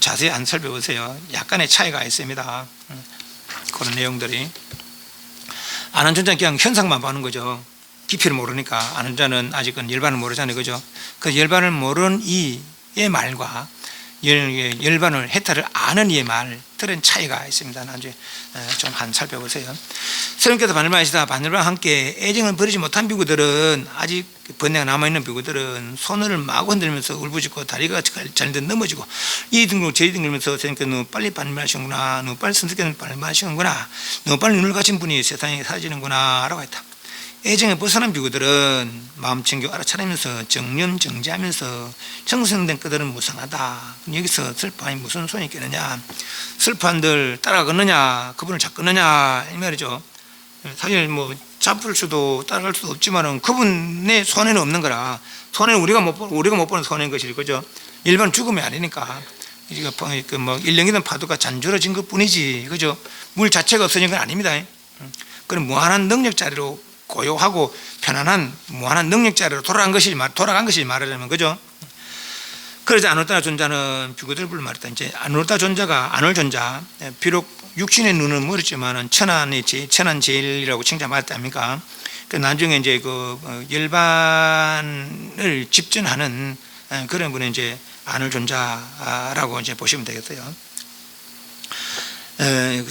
자세히 안 살펴보세요. 약간의 차이가 있습니다. 그런 내용들이. 아는 존자는 그냥 현상만 보는 거죠. 깊이를 모르니까. 아는 자는 아직은 열반을 모르잖아요. 그죠? 그 열반을 모르는 이의 말과 열반을 해탈을 아는 이의 말들은 차이가 있습니다. 나중에 좀 한 살펴보세요. 스님께서 반열반하시다 반열반과 함께 애정을 버리지 못한 비구들은, 아직 번뇌가 남아있는 비구들은 손을 마구 흔들면서 울부짖고 다리가 잘못 넘어지고 이 등등 저리 등들면서 스님께서 너무 빨리 반열반하시는구나, 너무 빨리 스님께서 반열반하시는구나, 너무 빨리 눈을 가진 분이 세상에 사라지는구나 라고 했다. 애정에 벗어난 비구들은 마음 챙겨 알아차리면서 정념정지하면서 정성된 그들은 무상하다. 여기서 슬퍼함이 무슨 손이 있겠느냐, 슬퍼한들 따라가느냐, 그분을 잡겠느냐 이 말이죠. 사실 뭐 잡을 수도 따라갈 수도 없지만은 그분의 손에는 없는 거라. 손에는 우리가 못 보는 손해인 것이죠. 그죠? 일반 죽음이 아니니까. 뭐 일령이든 파도가 잔줄어진 것 뿐이지. 그죠? 물 자체가 없어진 건 아닙니다. 그런 무한한 능력자리로, 고요하고 편안한 무한한 능력자리로 돌아간 것이 말하자면. 그죠? 그러자 아누르타 존자는 비구들 불 말했다. 이제 아누르타 존자가, 아놀존자, 비록 육신의 눈은 멀었지만은 천한 제일이라고 칭찬받았다 아닙니까? 그 나중에 이제 그 열반을 집전하는 그런 분이 이제 아놀존자라고 이제 보시면 되겠어요.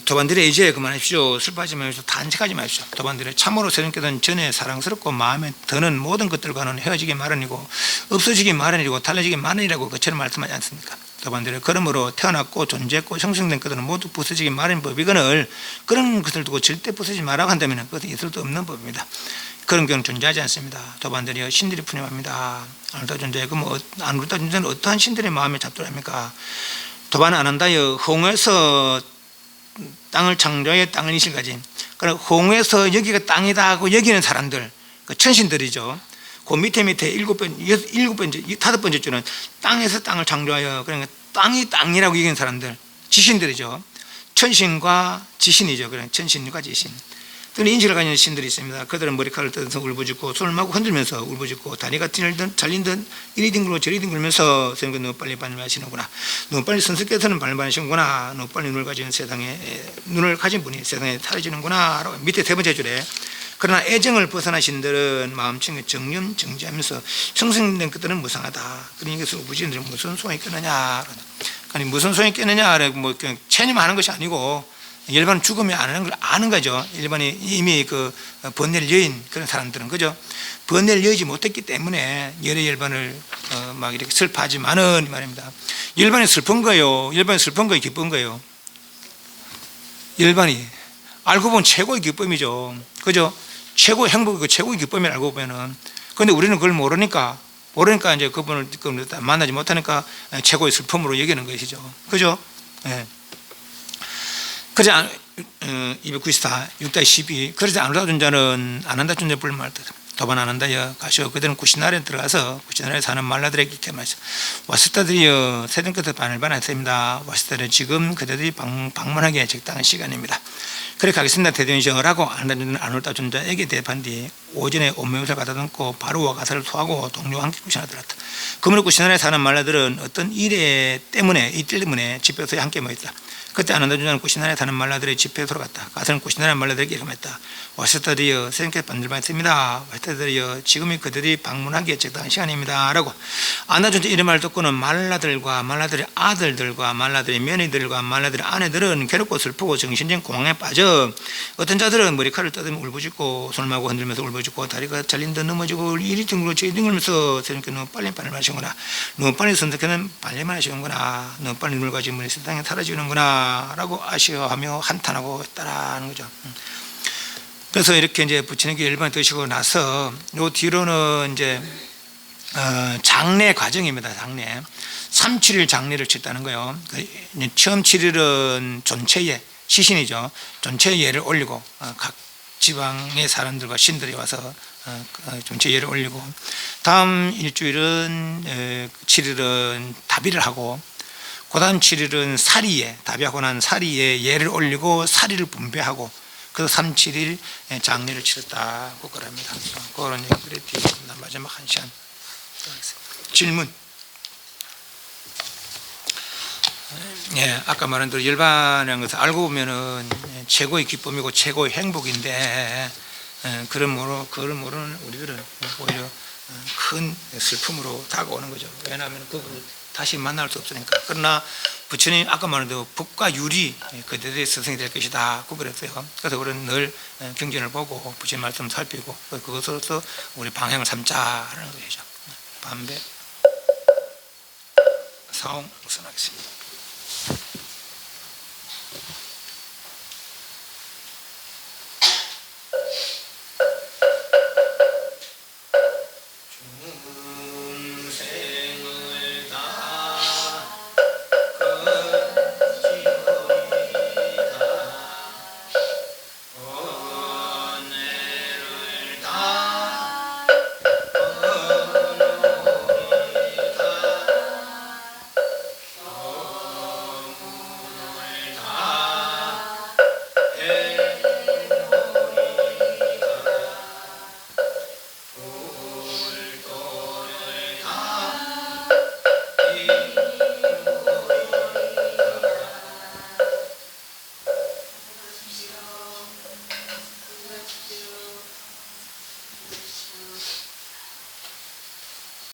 도반들의 이제 그만하십시오. 슬퍼하지 마십시오. 단식하지 마십시오. 도반들의 참으로 스님께서는 전에 사랑스럽고 마음에 드는 모든 것들과는 헤어지기 마련이고 없어지기 마련이고 달라지기 마련이라고 그처럼 말씀하지 않습니까? 도반들의 그러므로 태어났고 존재했고 형성된 것들은 모두 부서지기 마련인 법이거늘 그런 것을 두고 절대 부서지지 말라고 한다면 그것은 있을 수 없는 법입니다. 그런 경우는 존재하지 않습니다. 도반들이여 신들이 푸념합니다. 아누르타 존자의 아누르타 존자는 어떠한 신들의 마음에 잡돌합니까? 도반은 안 한다여 홍에서 땅을 창조하여 땅을 이실까지. 그러나 홍해에서 여기가 땅이다 하고 여기는 사람들, 그 천신들이죠. 그 밑에 일곱 번째, 다섯 번째 줄은 땅에서 땅을 창조하여, 그러니까 땅이 땅이라고 여기는 사람들, 지신들이죠. 천신과 지신이죠. 그러니까 천신과 지신. 또는 인식을 가진 신들이 있습니다. 그들은 머리카락을 뜯어서 울부짖고 손을 마구 흔들면서 울부짖고 다리가 잘린듯 이리 뒹굴고 저리 뒹굴면서 선생님 너무 빨리 발매하시는구나. 너무 빨리 선생께서는 발매하시는구나. 너무 빨리 눈을 가진 분이 세상에 사라지는구나. 라고 밑에 세 번째 줄에 그러나 애정을 벗어난 신들은 마음층에 정념 정지하면서 성생된 것들은 무상하다. 그러니 이것을 우부지들은 무슨 소용이 있겠느냐. 아니 무슨 소용이 있겠느냐. 뭐 체념하는 것이 아니고 일반은 죽으면 안 하는 걸 아는 거죠. 일반이 이미 그 번뇌를 여인 그런 사람들은 그죠. 번뇌를 여의지 못했기 때문에 열반을 막 이렇게 슬퍼하지만은 말입니다. 열반이 슬픈 거예요. 열반이 슬픈 거예요. 기쁜 거예요. 열반이 알고 보면 최고의 기쁨이죠. 그죠. 최고의 행복이고 최고의 기쁨을 알고 보면은. 그런데 우리는 그걸 모르니까 이제 그분을 만나지 못하니까 최고의 슬픔으로 여기는 것이죠. 그죠. 예. 그러지 294 6-12 그러지 않으라던 자는 안 한다 존재 불말다 도반 안 한다여 가시오. 그들은 구시나라에 들어가서 구시나라에 사는 말라들에게 이렇게 말했어. 와스타들이여 세상 끝에 반을반했습니다. 와스타들 지금 그들이 방문하기에 적당한 시간입니다. 그래 가겠습니다. 대전시라고 안 한다 존재에게 대판 뒤 오전에 온명을 갖다 놓고 바로와 가사를 토하고 동료와 함께 구시나라 들었다. 그러므로 구시나라에 사는 말라들은 어떤 일 때문에 집에서 함께 모였다. 그때 아난다주자는 구시나라에 사는 말라들의 집회에 들어갔다. 가서는 구시나라 말라들에게 이렇게 말했다. 와스타들이여 세상께 반들반했습니다. 와스타들이여 지금이 그들이 방문하기에 적당한 시간입니다. 라고 아난다주자 이런 말을 듣고는 말라들의 아들들과 말라들의 며느리들과 말라들의 아내들은 괴롭고 슬프고 정신적 공황에 빠져 어떤 자들은 머리카락을 뜯으며 울부짖고 손을 마구 흔들면서 울부짖고 다리가 잘린 듯 넘어지고 이리 뒹굴고 저리 뒹굴면서 세상께 너무 빨리 마시는구나. 너무 빨리 선택하는 빨리만 하시는구나. 너무 빨리 눈을 가진 분이 세상에 사라지는구나. 라고 아쉬워하며 한탄하고 있다라는 거죠. 그래서 이렇게 이제 부처님께 일반을 드시고 나서 요 뒤로는 이제 장례 과정입니다. 장례 3-7일 장례를 치렀다는 거예요. 처음 7일은 존체예 시신이죠. 존체 예를 올리고 각 지방의 사람들과 신들이 와서 존체 예를 올리고 다음 일주일은 7일은 다비를 하고 그 다음 7일은 사리에 답이하고 난 사리에 예를 올리고 사리를 분배하고 그래서 3, 7일 장례를 치렀다고 그럽니다. 그런 얘기들이 뒤집니다. 마지막 1시간 질문. 예, 아까 말한 대로 열반이라는 것을 알고 보면은 최고의 기쁨이고 최고의 행복인데 그걸 모르는 우리들은 오히려 큰 슬픔으로 다가오는 거죠. 왜냐하면 그걸 다시 만날 수 없으니까. 그러나 부처님 아까 말한 대로 법과 유리 그들의 스승이 될 것이다 구별했어요. 그래서 우리는 늘 경전을 보고 부처님 말씀을 살피고 그것으로서 우리 방향을 삼자라는 것이죠. 반배 사홍 우선하겠습니다.